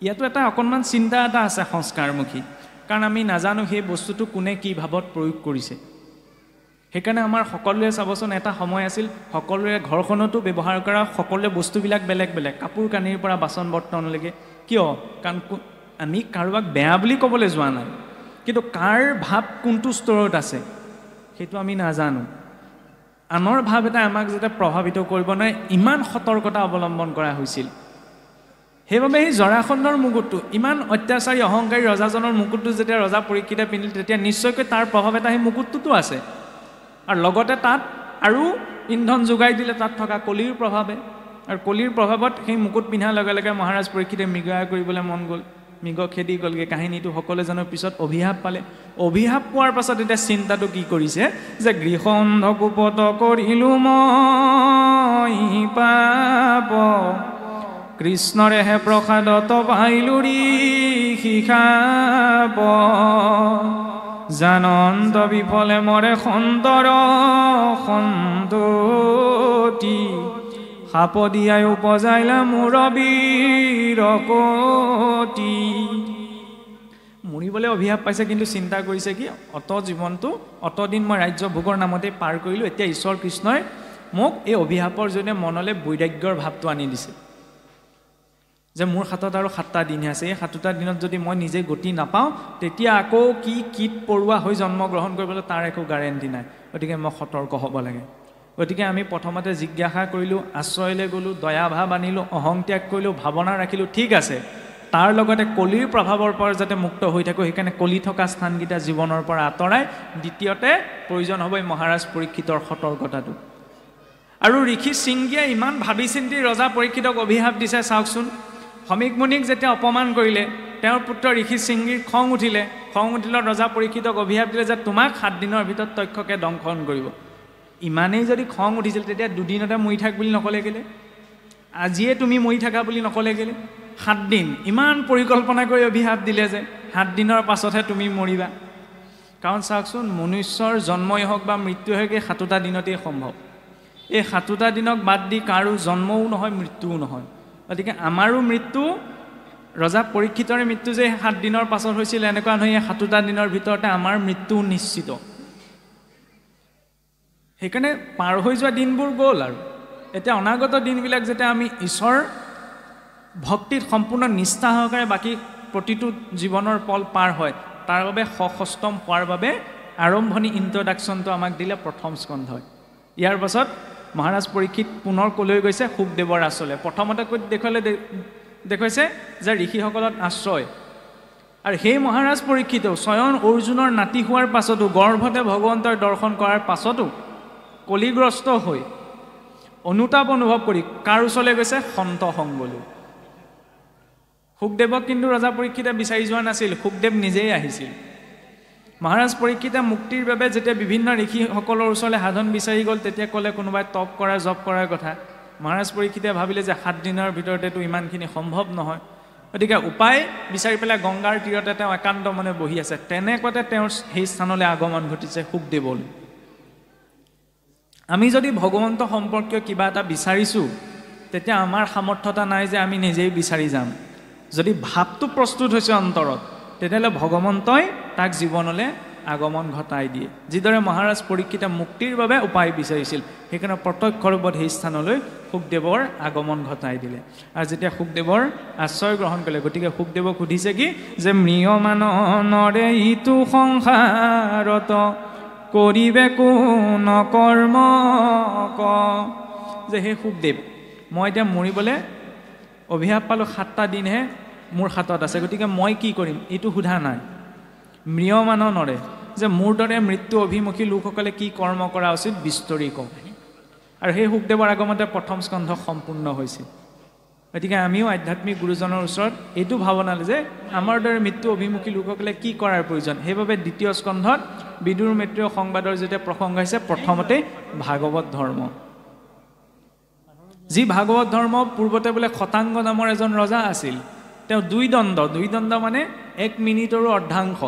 ইয়াতো এটা অকণমান চিন্তা এটা আছে সংস্কাৰমুখী, কাৰণ আমি নাজানো সেই বস্তুটো কোনে কি ভাৱত প্ৰয়োগ কৰিছে। সেইকাৰণে আমাৰ সকলোৱে চাবচোন এটা সময় আছিল সকলোৰে ঘৰখনতো ব্যৱহাৰ কৰা সকলোৰে বস্তুবিলাক বেলেগ বেলেগ, কাপোৰ কানিৰ পৰা বাচন বৰ্তনলৈকে। কিয়? কাৰণ আমি কাৰোবাক বেয়া বুলি ক'বলৈ যোৱা নাই, কিন্তু কাৰ ভাৱ কোনটো স্তৰত আছে সেইটো আমি নাজানো। আনৰ ভাৱ এটা আমাক যাতে প্ৰভাৱিত কৰিব নোৱাৰে ইমান সতৰ্কতা অৱলম্বন কৰা হৈছিল। সেইবাবে সেই জৰাসন্ধৰ মুকুটটো, ইমান অত্যাচাৰী অহংকাৰী ৰজাজনৰ মুকুটটো যেতিয়া ৰজা পৰীক্ষিতে পিন্ধিল, তেতিয়া নিশ্চয়কৈ তাৰ প্ৰভাৱ এটা সেই মুকুটটোতো আছে। আৰু লগতে তাত আৰু ইন্ধন যোগাই দিলে তাত থকা কলিৰ প্ৰভাৱে। আৰু কলিৰ প্ৰভাৱত সেই মুকুট পিন্ধাৰ লগে লগে মহাৰাজ পৰীক্ষিতে মৃগয়া কৰিবলৈ মন গ'ল, মৃগ খেদি গ'লগৈ। কাহিনীটো সকলোৱে জানো। পিছত অভিশাপ পালে। অভিশাপ পোৱাৰ পাছত এতিয়া চিন্তাটো কি কৰিছে যে গৃহ অন্ধকূপত কৰিলোঁ মই পাপ, কৃষ্ণৰেহে প্ৰসাদত পাইলুৰি শিখাপ, জানন্ত বিফলে মৰে সন্তৰ সন্ততি, সাপ দিয়াই উপজাইলা মোৰ বীৰকতি। মৰিবলৈ অভিশাপ পাইছে, কিন্তু চিন্তা কৰিছে কি অত জীৱনটো অতদিন মই ৰাজ্য ভোগৰ নামতে পাৰ কৰিলোঁ, এতিয়া ঈশ্বৰ কৃষ্ণই মোক এই অভিশাপৰ জৰিয়তে মনলৈ বৈৰাগ্যৰ ভাৱটো আনি দিছে যে মোৰ হাতত আৰু 7টা দিনহে আছে। এই 7টা দিনত যদি মই নিজে গতি নাপাওঁ তেতিয়া আকৌ কি কীট পৰুৱা হৈ জন্মগ্ৰহণ কৰিবলৈ তাৰ একো গেৰেণ্টি নাই। গতিকে মই সতৰ্ক হ'ব লাগে। গতিকে আমি প্ৰথমতে জিজ্ঞাসা কৰিলোঁ, আশ্ৰয়লৈ গ'লোঁ, দয়াভাৱ আনিলোঁ, অহংত্যাগ কৰিলোঁ, ভাৱনা ৰাখিলোঁ, ঠিক আছে। তাৰ লগতে কলিৰ প্ৰভাৱৰ পৰা যাতে মুক্ত হৈ থাকোঁ, সেইকাৰণে কলি থকা স্থানকেইটা জীৱনৰ পৰা আঁতৰাই দ্বিতীয়তে প্ৰয়োজন হ'ব এই মহাৰাজ পৰীক্ষিতৰ সতৰ্কতাটো। আৰু ঋষি শৃংগীয়ে ইমান ভাবি চিন্তি ৰজা পৰীক্ষিতক অভিশাপ দিছে চাওকচোন। সমীক মুনিক যেতিয়া অপমান কৰিলে, তেওঁৰ পুত্ৰ ঋষি শৃংগীৰ খং উঠিলে। খং উঠিলত ৰজা পৰীক্ষিতক অভিশাপ দিলে যে তোমাক 7 দিনৰ ভিতৰত তক্ষকে দংশন কৰিব। ইমানেই যদি খং উঠিছিল তেতিয়া দুদিনতে মৰি থাক বুলি নকলে কেলে? আজিয়ে তুমি মৰি থাকা বুলি নকলে কেলে? 7 দিন ইমান পৰিকল্পনা কৰি অভিশাপ দিলে যে 7 দিনৰ পাছতহে তুমি মৰিবা। কাৰণ চাওকচোন, মনুষ্যৰ জন্মই হওক বা মৃত্যুই হওক এই 7টা দিনতেই সম্ভৱ। এই 7টা দিনক বাদ দি কাৰো জন্মও নহয়, মৃত্যুও নহয়। গতিকে আমাৰো মৃত্যু ৰজা পৰীক্ষিতৰ মৃত্যু যে 7 দিনৰ পাছত হৈছিল এনেকুৱা নহয় 7টা দিনৰ ভিতৰতে আমাৰ মৃত্যু নিশ্চিত সেইকাৰণে পাৰ হৈ যোৱা দিনবোৰ গ'ল আৰু এতিয়া অনাগত দিনবিলাক যেতিয়া আমি ঈশ্বৰ ভক্তিত সম্পূৰ্ণ নিষ্ঠা সহকাৰে বাকি প্ৰতিটো জীৱনৰ পল পাৰ হয় তাৰ বাবে সষ্টম হোৱাৰ বাবে আৰম্ভণি ইন্ট্ৰডাকচনটো আমাক দিলে প্ৰথম স্কন্ধ হয় ইয়াৰ পাছত মহাৰাজ পৰীক্ষিত পুনৰ কলৈ গৈছে শুকদেৱৰ আশ্ৰয়লৈ প্ৰথমতে কৈ দেখুৱাইছে যে ঋষিসকলত আশ্ৰয় আৰু সেই মহাৰাজ পৰীক্ষিতেও স্বয়ং অৰ্জুনৰ নাতি হোৱাৰ পাছতো গৰ্ভতে ভগৱন্তৰ দৰ্শন কৰাৰ পাছতো কলিগ্ৰস্ত হৈ অনুতাপ অনুভৱ কৰি কাৰ ওচৰলৈ গৈছে সন্ত সংগলৈ শুকদেৱক কিন্তু ৰজা পৰীক্ষিতে বিচাৰি যোৱা নাছিল শুকদেৱ নিজেই আহিছিল মহাৰাজ পৰীক্ষিতে মুক্তিৰ বাবে যেতিয়া বিভিন্ন ঋষিসকলৰ ওচৰলৈ সাধন বিচাৰি গ'ল তেতিয়া ক'লে কোনোবাই তপ কৰা জপ কৰাৰ কথা মহাৰাজ পৰীক্ষিতে ভাবিলে যে 7 দিনৰ ভিতৰতেতো ইমানখিনি সম্ভৱ নহয় গতিকে উপায় বিচাৰি পেলাই গংগাৰ তীৰতে তেওঁ একান্ত মনে বহি আছে তেনেকুৱাতে তেওঁৰ সেই স্থানলৈ আগমন ঘটিছে শুকদেৱলৈ আমি যদি ভগৱন্ত সম্পৰ্কীয় কিবা এটা বিচাৰিছো তেতিয়া আমাৰ সামৰ্থ্যতা নাই যে আমি নিজেই বিচাৰি যাম যদি ভাৱটো প্ৰস্তুত হৈছে অন্তৰত তেতিয়াহ'লে ভগৱন্তই তাক জীৱনলৈ আগমন ঘটাই দিয়ে যিদৰে মহাৰাজ পৰীক্ষিতে মুক্তিৰ বাবে উপায় বিচাৰিছিল সেইকাৰণে প্ৰত্যক্ষ ৰূপত সেই স্থানলৈ শুকদেৱৰ আগমন ঘটাই দিলে আৰু যেতিয়া শুকদেৱৰ আশ্ৰয় গ্ৰহণ কৰিলে গতিকে শুকদেৱক সুধিছে কি যে ম্ৰিয়মান নৰে ইটো সংসাৰত কৰিবে কোন কৰ্ম ক যে হে শুকদেৱ মই এতিয়া মৰিবলৈ অভিশাপ পালোঁ 7টা দিনহে মোৰ হাতত আছে গতিকে মই কি কৰিম এইটো সোধা নাই ম্ৰিয়মান নৰে যে মোৰ দৰে মৃত্যু অভিমুখী লোকসকলে কি কৰ্ম কৰা উচিত বিস্তৰি কওঁ আৰু সেই শুকদেৱৰ আগমতে প্ৰথম স্কন্ধ সম্পূৰ্ণ হৈছে গতিকে আমিও আধ্যাত্মিক গুৰুজনৰ ওচৰত এইটো ভাৱনা যে আমাৰ দৰে মৃত্যু অভিমুখী লোকসকলে কি কৰাৰ প্ৰয়োজন সেইবাবে দ্বিতীয় স্কন্ধত বিদুৰ মৃত্যুৰ সংবাদৰ যেতিয়া প্ৰসংগ হৈছে প্ৰথমতে ভাগৱত ধৰ্ম যি ভাগৱত ধৰ্ম পূৰ্বতে বোলে খতাংগ নামৰ এজন ৰজা আছিল তেওঁ দুই দণ্ড মানে 1 মিনিটৰো অৰ্ধাংশ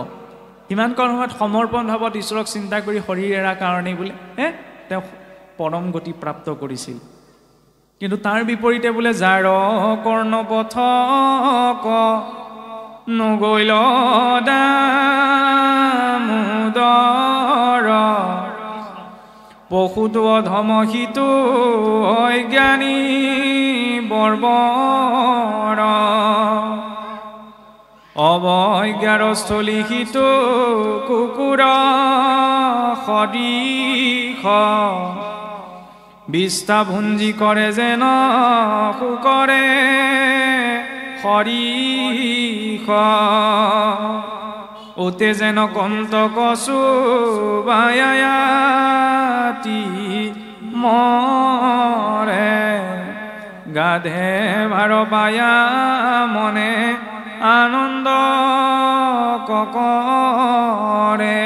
সিমানকণ সময়ত সমৰ্পণ ভাৱত ঈশ্বৰক চিন্তা কৰি শৰীৰ এৰা কাৰণেই বোলে তেওঁ পৰম গতি প্ৰাপ্ত কৰিছিল কিন্তু তাৰ বিপৰীতে বোলে যাৰ কৰ্ণপথ ক নগৈল দামোদৰ পশুটো অধমহিতো অজ্ঞানী বৰ্বৰ অবজ্ঞাৰ স্থলিহিত কুকুৰ সদৃশ বিষ্ঠা ভুঞ্জি কৰে যেন শুকৰে সৰিষ ওতে যেন কন্ত কচু বায়াতি মৰে গাধে ভাৰ বায়া মনে আনন্দ ককৰে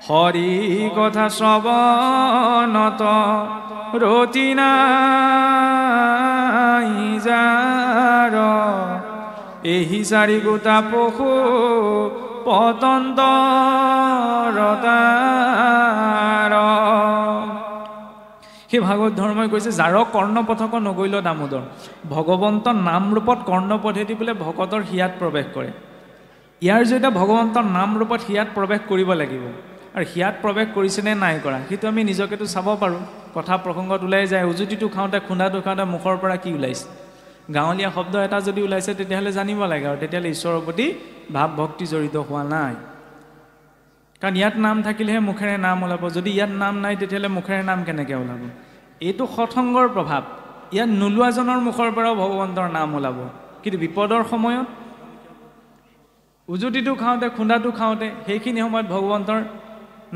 হৰি কথা শ্ৰৱণত ৰতি নাই যাৰ এহি চাৰি গোটা পশু পতন্তৰ সেই ভাগৱত ধৰ্মই কৈছে যাৰ কৰ্ণপথক নগৈল দামোদৰ ভগৱন্ত নাম ৰূপত কৰ্ণপথেদি বোলে ভকতৰ হিয়াত প্ৰৱেশ কৰে ইয়াৰ জৰিয়তে ভগৱন্তৰ নাম ৰূপত হিয়াত প্ৰৱেশ কৰিব লাগিব আৰু হিয়াত প্ৰৱেশ কৰিছেনে নাই কৰা সেইটো আমি নিজকেতো চাব পাৰোঁ কথা প্ৰসংগত ওলাই যায় উজুতিটো খাওঁতে খুন্দাটো খাওঁতে মুখৰ পৰা কি ওলাইছে গাঁৱলীয়া শব্দ এটা যদি ওলাইছে তেতিয়াহ'লে জানিব লাগে আৰু তেতিয়াহ'লে ঈশ্বৰৰ প্ৰতি ভাৱ ভক্তি জড়িত হোৱা নাই কাৰণ ইয়াত নাম থাকিলেহে মুখেৰে নাম ওলাব যদি ইয়াত নাম নাই তেতিয়াহ'লে মুখেৰে নাম কেনেকৈ ওলাব এইটো সৎসংগৰ প্ৰভাৱ ইয়াত নোলোৱাজনৰ মুখৰ পৰাও ভগৱন্তৰ নাম ওলাব কিন্তু বিপদৰ সময়ত উজুতিটো খাওঁতে খুন্দাটো খাওঁতে সেইখিনি সময়ত ভগৱন্তৰ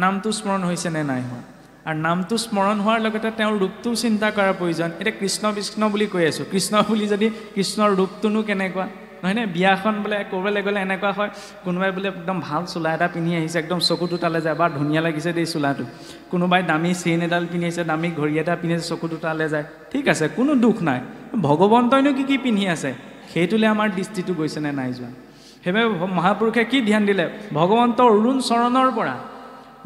নামটো স্মৰণ হৈছে নে নাই হোৱা আৰু নামটো স্মৰণ হোৱাৰ লগতে তেওঁৰ ৰূপটো চিন্তা কৰাৰ প্ৰয়োজন এতিয়া কৃষ্ণ বিষ্ণু বুলি কৈ আছোঁ কৃষ্ণ বুলি যদি কৃষ্ণৰ ৰূপটোনো কেনেকুৱা নহয়নে বিয়াখন বোলে ক'ৰবালৈ গ'লে এনেকুৱা হয় কোনোবাই বোলে একদম ভাল চোলা এটা পিন্ধি আহিছে একদম চকুটো তালে যায় বৰ ধুনীয়া লাগিছে দেই চোলাটো কোনোবাই দামী চেইন এডাল পিন্ধি আহিছে দামী ঘড়ী এটা পিন্ধিছে চকুটো তালে যায় ঠিক আছে কোনো দুখ নাই ভগৱন্তইনো কি পিন্ধি আছে সেইটোলৈ আমাৰ দৃষ্টিটো গৈছেনে নাই যোৱা সেইবাবে মহাপুৰুষে কি ধ্যান দিলে ভগৱন্তৰ অৰুণ চৰণৰ পৰা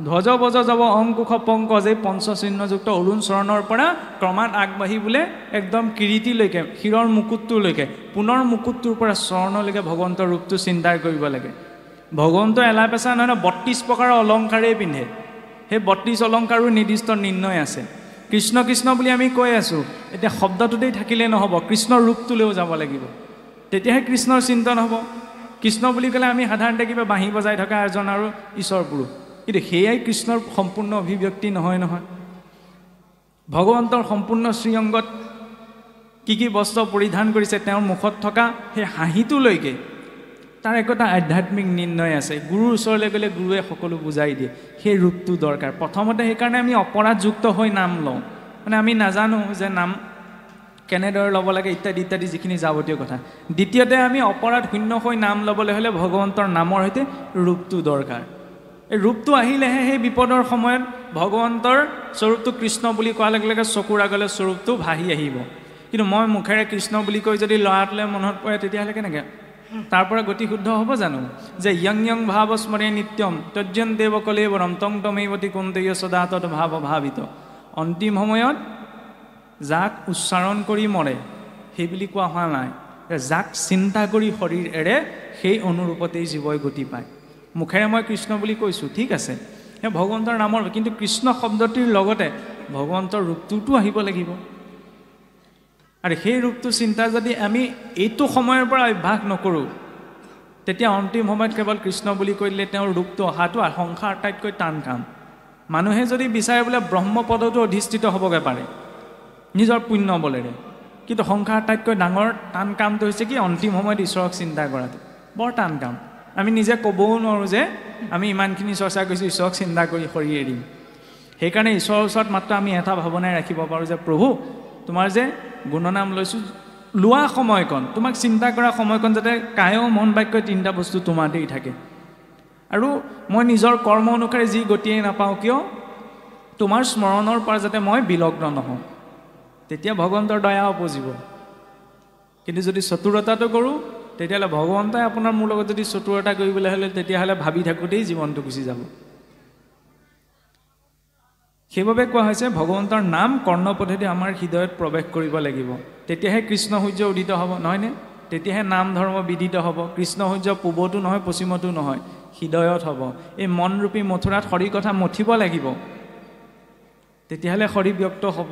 ধ্বজ বজ যাব অংকুশ পংকজ এই পঞ্চচিহ্নযুক্ত অৰুণ চৰণৰ পৰা ক্ৰমাৎ আগবাঢ়ি বোলে একদম কিৰীটিলৈকে শিৰৰ মুকুটটোলৈকে পুনৰ মুকুটটোৰ পৰা চৰণলৈকে ভগৱন্তৰ ৰূপটো চিন্তা কৰিব লাগে ভগৱন্ত এলা পেচা নহয় ৩২ প্ৰকাৰৰ অলংকাৰেই পিন্ধে সেই ৩২ অলংকাৰো নিৰ্দিষ্ট নিৰ্ণয় আছে কৃষ্ণ কৃষ্ণ বুলি আমি কৈ আছোঁ এতিয়া শব্দটোতেই থাকিলে নহ'ব কৃষ্ণৰ ৰূপটোলৈও যাব লাগিব তেতিয়াহে কৃষ্ণৰ চিন্তন হ'ব কৃষ্ণ বুলি ক'লে আমি সাধাৰণতে কিবা বাঁহী বজাই থকা এজন আৰু ঈশ্বৰ পুৰুষ কিন্তু সেয়াই কৃষ্ণৰ সম্পূৰ্ণ অভিব্যক্তি নহয় নহয় ভগৱন্তৰ সম্পূৰ্ণ শ্ৰীঅংগত কি বস্ত্ৰ পৰিধান কৰিছে তেওঁৰ মুখত থকা সেই হাঁহিটোলৈকে তাৰ একোটা আধ্যাত্মিক নিৰ্ণয় আছে গুৰুৰ ওচৰলৈ গ'লে গুৰুৱে সকলো বুজাই দিয়ে সেই ৰূপটো দৰকাৰ প্ৰথমতে সেইকাৰণে আমি অপৰাধযুক্ত হৈ নাম লওঁ মানে আমি নাজানো যে নাম কেনেদৰে ল'ব লাগে ইত্যাদি ইত্যাদি যিখিনি যাৱতীয় কথা দ্বিতীয়তে আমি অপৰাধ শূন্য হৈ নাম ল'বলৈ হ'লে ভগৱন্তৰ নামৰ সৈতে ৰূপটো দৰকাৰ এই ৰূপটো আহিলেহে সেই বিপদৰ সময়ত ভগৱন্তৰ স্বৰূপটো কৃষ্ণ বুলি কোৱাৰ লগে লগে চকুৰ আগলৈ স্বৰূপটো ভাহি আহিব কিন্তু মই মুখেৰে কৃষ্ণ বুলি কৈ যদি ল'ৰাটোলৈ মনত পৰে তেতিয়াহ'লে কেনেকৈ তাৰ পৰা গতি শুদ্ধ হ'ব জানো যে ইয়ং ইয়ং ভাৱ স্মৰে নিত্যম তজ্জন দেৱ কলেবৰম তং তমেৱতী কুন্তয় সদা তৎ ভাৱ ভাবিত অন্তিম সময়ত যাক উচ্চাৰণ কৰি মৰে সেই বুলি কোৱা হোৱা নাই যাক চিন্তা কৰি শৰীৰ এৰে সেই অনুৰূপতেই জীৱই গতি পায় মুখেৰে মই কৃষ্ণ বুলি কৈছোঁ ঠিক আছে সেই ভগৱন্তৰ নামৰ কিন্তু কৃষ্ণ শব্দটিৰ লগতে ভগৱন্তৰ ৰূপটোতো আহিব লাগিব আৰু সেই ৰূপটো চিন্তা যদি আমি এইটো সময়ৰ পৰা অভ্যাস নকৰোঁ তেতিয়া অন্তিম সময়ত কেৱল কৃষ্ণ বুলি কৈ দিলে তেওঁৰ ৰূপটো অহাটো সংসাৰ আটাইতকৈ টান কাম মানুহে যদি বিচাৰে বোলে ব্ৰহ্মপদতো অধিষ্ঠিত হ'বগৈ পাৰে নিজৰ পুণ্য বলেৰে কিন্তু সংসাৰ আটাইতকৈ ডাঙৰ টান কামটো হৈছে কি অন্তিম সময়ত ঈশ্বৰক চিন্তা কৰাটো বৰ টান কাম আমি নিজে ক'বও নোৱাৰোঁ যে আমি ইমানখিনি চৰ্চা কৰিছোঁ ঈশ্বৰক চিন্তা কৰি শৰীৰ এৰিম সেইকাৰণে ঈশ্বৰৰ ওচৰত মাত্ৰ আমি এটা ভাৱনাই ৰাখিব পাৰোঁ যে প্ৰভু তোমাৰ যে গুণনাম লৈছোঁ লোৱা সময়কণ তোমাক চিন্তা কৰা সময়কণ যাতে কায় মন বাক্য তিনিটা বস্তু তোমাতেই থাকে আৰু মই নিজৰ কৰ্ম অনুসাৰে যি গতিয়ে নাপাওঁ কিয় তোমাৰ স্মৰণৰ পৰা যাতে মই বিলগ্ন নহওঁ তেতিয়া ভগৱন্তৰ দয়া উপজিব কিন্তু যদি চতুৰতাটো কৰোঁ তেতিয়াহ'লে ভগৱন্তই আপোনাৰ মোৰ লগত যদি চতুৰতা কৰিবলৈ হ'লে তেতিয়াহ'লে ভাবি থাকোঁতেই জীৱনটো গুচি যাব সেইবাবে কোৱা হৈছে ভগৱন্তৰ নাম কৰ্ণপদ্ধতি আমাৰ হৃদয়ত প্ৰৱেশ কৰিব লাগিব তেতিয়াহে কৃষ্ণ সূৰ্য উদিত হ'ব নহয়নে তেতিয়াহে নাম ধৰ্ম বিদিত হ'ব কৃষ্ণ সূৰ্য পূবতো নহয় পশ্চিমতো নহয় হৃদয়ত হ'ব এই মনৰূপী মথুৰাত হৰি কথা মঠিব লাগিব তেতিয়াহ'লে হৰি ব্যক্ত হ'ব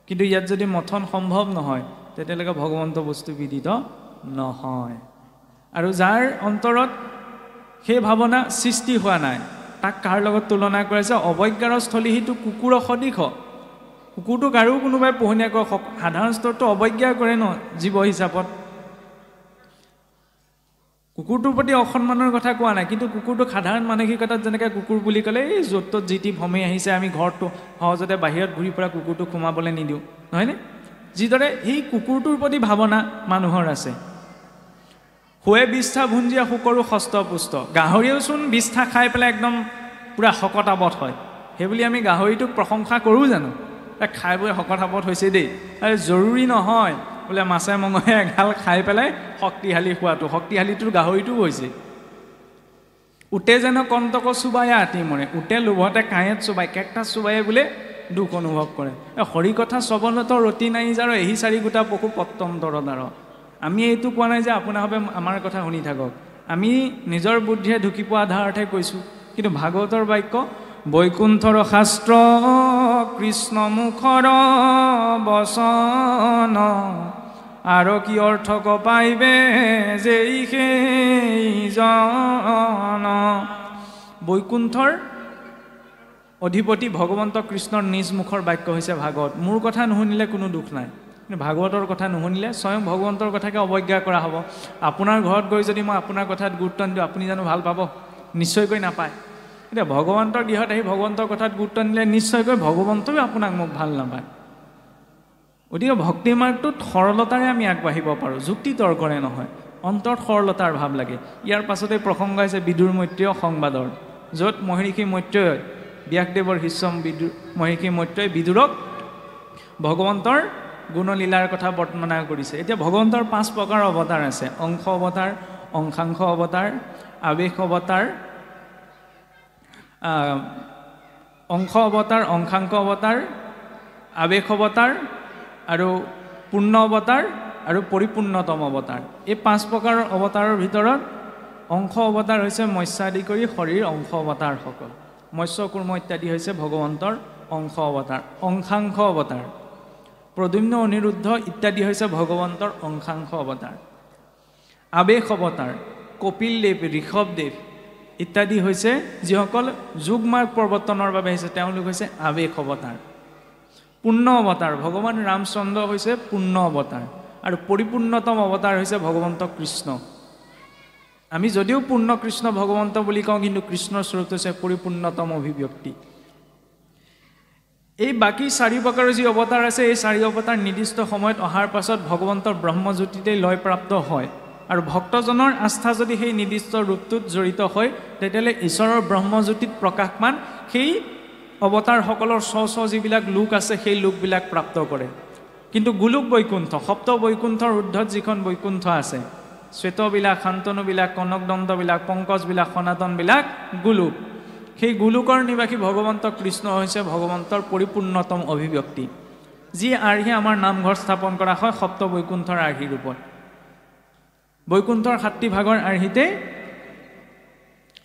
কিন্তু ইয়াত যদি মথন সম্ভৱ নহয় তেতিয়ালৈকে ভগৱন্ত বস্তু বিদিত নহয় আৰু যাৰ অন্তৰত সেই ভাৱনা সৃষ্টি হোৱা নাই তাক কাৰ লগত তুলনা কৰিছে অৱজ্ঞাৰ স্থলী সিটো কুকুৰৰ সদৃশ কুকুৰটোক আৰু কোনোবাই পোহনীয়াকৈ সাধাৰণ স্তৰটো অৱজ্ঞা কৰে ন জীৱ হিচাপত কুকুৰটোৰ প্ৰতি অসন্মানৰ কথা কোৱা নাই কিন্তু কুকুৰটোক সাধাৰণ মানসিকতাত যেনেকৈ কুকুৰ বুলি ক'লে এই য'ত ত'ত যি টি ভ্ৰমি আহিছে আমি ঘৰটো সহজতে বাহিৰত ঘূৰি ফুৰা কুকুৰটোক সোমাবলৈ নিদিওঁ নহয়নে যিদৰে সেই কুকুৰটোৰ প্ৰতি ভাৱনা মানুহৰ আছে শুৱে বিষ্ঠা ভুঞ্জিয়া শুকৰো হস্তপুষ্ট গাহৰিয়েওচোন বিষ্ঠা খাই পেলাই একদম পূৰা শকতাৱত হয় সেইবুলি আমি গাহৰিটোক প্ৰশংসা কৰোঁ জানো খাই বৈ শকতাৱত হৈছে দেই আৰু জৰুৰী নহয় বোলে মাছে মঙহে এঘাল খাই পেলাই শক্তিশালী হোৱাটো শক্তিশালীটোৰ গাহৰিটোও হৈছে উটে যেন কণ্টক চুবায়ে আতি মৰে উটে লোভতে কাঁয়েত চুবাই কেকটাচ চুবায়ে বোলে দুখ অনুভৱ কৰে হৰি কথা শ্ৰৱণত ৰতি নাই যাৰ এহি চাৰি গোটা পশু পত্তন্তৰ দ্বাৰ আমি এইটো কোৱা নাই যে আপোনাৰভাৱে আমাৰ কথা শুনি থাকক আমি নিজৰ বুদ্ধিৰে ঢুকি পোৱা আধাৰতহে কৈছোঁ কিন্তু ভাগৱতৰ বাক্য বৈকুণ্ঠৰ শাস্ত্ৰ কৃষ্ণ মুখৰ বচন আৰু কি অৰ্থক পাইবে যেই সেইজন বৈকুণ্ঠৰ অধিপতি ভগৱন্ত কৃষ্ণৰ নিজ মুখৰ বাক্য হৈছে ভাগৱত মোৰ কথা নুশুনিলে কোনো দুখ নাই কিন্তু ভাগৱতৰ কথা নুশুনিলে স্বয়ং ভগৱন্তৰ কথাকে অৱজ্ঞা কৰা হ'ব আপোনাৰ ঘৰত গৈ যদি মই আপোনাৰ কথাত গুৰুত্ব নিদিওঁ আপুনি জানো ভাল পাব নিশ্চয়কৈ নাপায় এতিয়া ভগৱন্তৰ গৃহত আহি ভগৱন্তৰ কথাত গুৰুত্ব নিদিলে নিশ্চয়কৈ ভগৱন্তই আপোনাক মোক ভাল নাপায় গতিকে ভক্তি মাৰ্গটোত সৰলতাৰে আমি আগবাঢ়িব পাৰোঁ যুক্তি তৰ্কৰে নহয় অন্তৰত সৰলতাৰ ভাৱ লাগে ইয়াৰ পাছতে প্ৰসংগ হৈছে বিদুৰ মৈত্ৰেয় সংবাদৰ য'ত মহৰ্ষি মৈত্ৰেয় ব্যাসদেৱৰ শিষ্য মহৰ্ষি মৈত্ৰেয় বিদুৰক ভগৱন্তৰ গুণলীলাৰ কথা বৰ্ণনা কৰিছে এতিয়া ভগৱন্তৰ 5 প্ৰকাৰ অৱতাৰ আছে অংশ অৱতাৰ অংশাংশ অৱতাৰ আৱেশ অৱতাৰ অংশ অৱতাৰ, অংশাংশ অৱতাৰ, আৱেশ অৱতাৰ আৰু পূৰ্ণ অৱতাৰ আৰু পৰিপূৰ্ণতম অৱতাৰ। এই 5 প্ৰকাৰৰ অৱতাৰৰ ভিতৰত অংশ অৱতাৰ হৈছে মৎস্য আদি কৰি শৰীৰ অংশ অৱতাৰসকল। মৎস্য কুৰ্ম ইত্যাদি হৈছে ভগৱন্তৰ অংশ অৱতাৰ। অংশাংশ অৱতাৰ, প্ৰদ্যুম্ন অনিৰুদ্ধ ইত্যাদি হৈছে ভগৱন্তৰ অংশাংশ অৱতাৰ। আৱেশ অৱতাৰ, কপিল দেৱ, ঋষভদেৱ ইত্যাদি হৈছে যিসকল যোগমাৰ্গ প্ৰৱৰ্তনৰ বাবে আহিছে, তেওঁলোক হৈছে আৱেশ অৱতাৰ। পূৰ্ণ অৱতাৰ, ভগৱান ৰামচন্দ্ৰ হৈছে পূৰ্ণ অৱতাৰ আৰু পৰিপূৰ্ণতম অৱতাৰ হৈছে ভগৱন্ত কৃষ্ণ। আমি যদিও পূৰ্ণ কৃষ্ণ ভগৱন্ত বুলি কওঁ, কিন্তু কৃষ্ণৰ স্বৰূপ হৈছে পৰিপূৰ্ণতম অভিব্যক্তি। এই বাকী 4 প্ৰকাৰৰ যি অৱতাৰ আছে, এই 4 অৱতাৰ নিৰ্দিষ্ট সময়ত অহাৰ পাছত ভগৱন্তৰ ব্ৰহ্মজ্যোতিতে লয়প্ৰাপ্ত হয় আৰু ভক্তজনৰ আস্থা যদি সেই নিৰ্দিষ্ট ৰূপটোত জড়িত হয়, তেতিয়াহ'লে ঈশ্বৰৰ ব্ৰহ্মজ্যোতিত প্ৰকাশমান সেই অৱতাৰসকলৰ স্ব যিবিলাক লোক আছে, সেই লোকবিলাক প্ৰাপ্ত কৰে। কিন্তু গোলোক বৈকুণ্ঠ, সপ্ত বৈকুণ্ঠৰ ঊৰ্ধত যিখন বৈকুণ্ঠ আছে, শ্বেতবিলাক, শান্তনুবিলাক, কনকদন্তবিলাক, পংকজবিলাক, সনাতনবিলাক গোলোক, সেই গোলোকৰ নিবাসী ভগৱন্ত কৃষ্ণ হৈছে ভগৱন্তৰ পৰিপূৰ্ণতম অভিব্যক্তি, যি আৰ্হি আমাৰ নামঘৰ স্থাপন কৰা হয় সপ্ত বৈকুণ্ঠৰ আৰ্হি ৰূপত। বৈকুণ্ঠৰ 7টি ভাগৰ আৰ্হিতে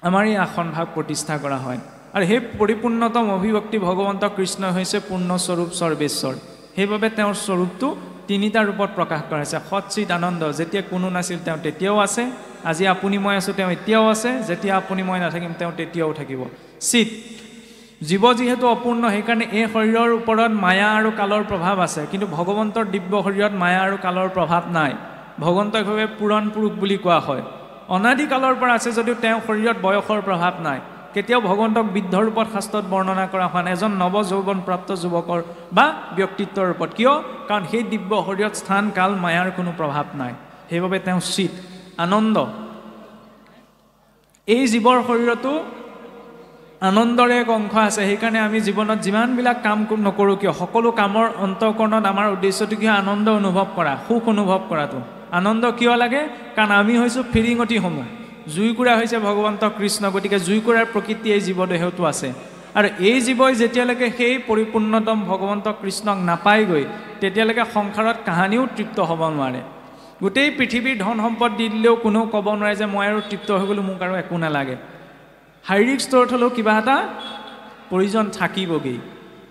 আমাৰ এই আসন ভাগ প্ৰতিষ্ঠা কৰা হয় আৰু সেই পৰিপূৰ্ণতম অভিব্যক্তি ভগৱন্ত কৃষ্ণ হৈছে পূৰ্ণস্বৰূপ সৰ্বেশ্বৰ। সেইবাবে তেওঁৰ স্বৰূপটো 3টা ৰূপত প্ৰকাশ কৰা হৈছে। সৎচিত আনন্দ, যেতিয়া কোনো নাছিল তেওঁ তেতিয়াও আছে, আজি আপুনি মই আছোঁ তেওঁ এতিয়াও আছে, যেতিয়া আপুনি মই নাথাকিম তেওঁ তেতিয়াও থাকিব। চিত, জীৱ যিহেতু অপূৰ্ণ, সেইকাৰণে এই শৰীৰৰ ওপৰত মায়া আৰু কালৰ প্ৰভাৱ আছে, কিন্তু ভগৱন্তৰ দিব্য শৰীৰত মায়া আৰু কালৰ প্ৰভাৱ নাই। ভগৱন্তক ভাৱে পুৰণ পুৰুষ বুলি কোৱা হয়। অনাদি কালৰ পৰা আছে যদিও তেওঁ শৰীৰত বয়সৰ প্ৰভাৱ নাই। কেতিয়াও ভগৱন্তক বৃদ্ধ ৰূপত শাস্ত্ৰত বৰ্ণনা কৰা হোৱা নাই এজন নৱ যৌৱনপ্ৰাপ্ত যুৱকৰ বা ব্যক্তিত্বৰ ৰূপত। কিয়? কাৰণ সেই দিব্য শৰীৰত স্থান কাল মায়াৰ কোনো প্ৰভাৱ নাই, সেইবাবে তেওঁ চিত। আনন্দ, এই জীৱৰ শৰীৰতো আনন্দৰ এক অংশ আছে। সেইকাৰণে আমি জীৱনত যিমানবিলাক কাম নকৰোঁ কিয়, সকলো কামৰ অন্তঃকৰণত আমাৰ উদ্দেশ্যটো কি? আনন্দ অনুভৱ কৰা, সুখ অনুভৱ কৰাটো। আনন্দ কিয় লাগে? কাৰণ আমি হৈছোঁ ফিৰিঙতিসমূহ, জুইকুৰা হৈছে ভগৱন্ত কৃষ্ণ, গতিকে জুইকুৰাৰ প্ৰকৃতি এই জীৱদেহতো আছে। আৰু এই জীৱই যেতিয়ালৈকে সেই পৰিপূৰ্ণতম ভগৱন্ত কৃষ্ণক নাপায়গৈ, তেতিয়ালৈকে সংসাৰত কাহানিও তৃপ্ত হ'ব নোৱাৰে। গোটেই পৃথিৱীৰ ধন সম্পদ দি দিলেও কোনেও ক'ব নোৱাৰে যে মই আৰু তৃপ্ত হৈ গ'লোঁ, মোক আৰু একো নালাগে। শাৰীৰিক স্তৰত হ'লেও কিবা এটা প্ৰয়োজন থাকিবগৈ,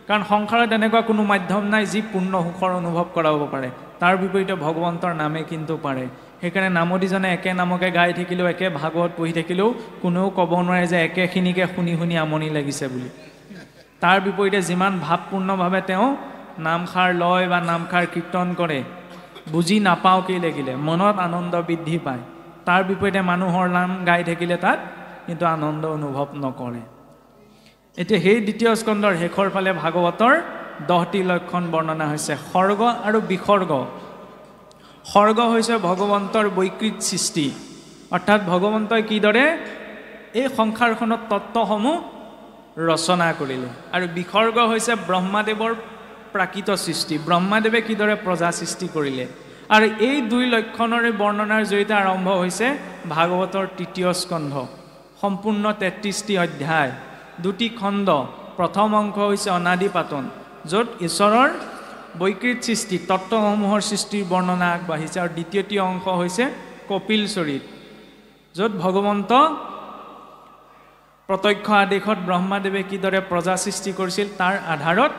কাৰণ সংসাৰত এনেকুৱা কোনো মাধ্যম নাই যি পূৰ্ণ সুখৰ অনুভৱ কৰাব পাৰে। তাৰ বিপৰীতে ভগৱন্তৰ নামে কিন্তু পাৰে। সেইকাৰণে নামতিজনে একে নামকে গাই থাকিলেও, একে ভাগৱত পঢ়ি থাকিলেও কোনেও ক'ব নোৱাৰে যে একেখিনিকে শুনি শুনি আমনি লাগিছে বুলি। তাৰ বিপৰীতে যিমান ভাৱপূৰ্ণভাৱে তেওঁ নামষাৰ লয় বা নামষাৰ কীৰ্তন কৰে, বুজি নাপাওঁ কি লাগিলে মনত আনন্দ বৃদ্ধি পায়। তাৰ বিপৰীতে মানুহৰ নাম গাই থাকিলে তাত কিন্তু আনন্দ অনুভৱ নকৰে। এতিয়া সেই 2য় স্কন্ধৰ শেষৰ ফালে ভাগৱতৰ 10টি লক্ষণ বৰ্ণনা হৈছে। সৰ্গ আৰু বিসৰ্গ। সৰ্গ হৈছে ভগৱন্তৰ বৈকৃত সৃষ্টি, অৰ্থাৎ ভগৱন্তই কিদৰে এই সংসাৰখনত তত্ত্বসমূহ ৰচনা কৰিলে। আৰু বিসৰ্গ হৈছে ব্ৰহ্মাদেৱৰ প্ৰাকৃত সৃষ্টি, ব্ৰহ্মাদেৱে কিদৰে প্ৰজা সৃষ্টি কৰিলে। আৰু এই 2 লক্ষণৰে বৰ্ণনাৰ জৰিয়তে আৰম্ভ হৈছে ভাগৱতৰ 3য় স্কন্ধ। সম্পূৰ্ণ 33টি অধ্যায়, 2টি খণ্ড। প্ৰথম অংশ হৈছে অনাদি পাতন, য'ত ঈশ্বৰৰ বৈকৃত সৃষ্টি তত্ত্বসমূহৰ সৃষ্টিৰ বৰ্ণনা আগবাঢ়িছে। আৰু 2য়টি অংশ হৈছে কপিল চৰিত, য'ত ভগৱন্ত প্ৰত্যক্ষ আদেশত ব্ৰহ্মাদেৱে কিদৰে প্ৰজা সৃষ্টি কৰিছিল তাৰ আধাৰত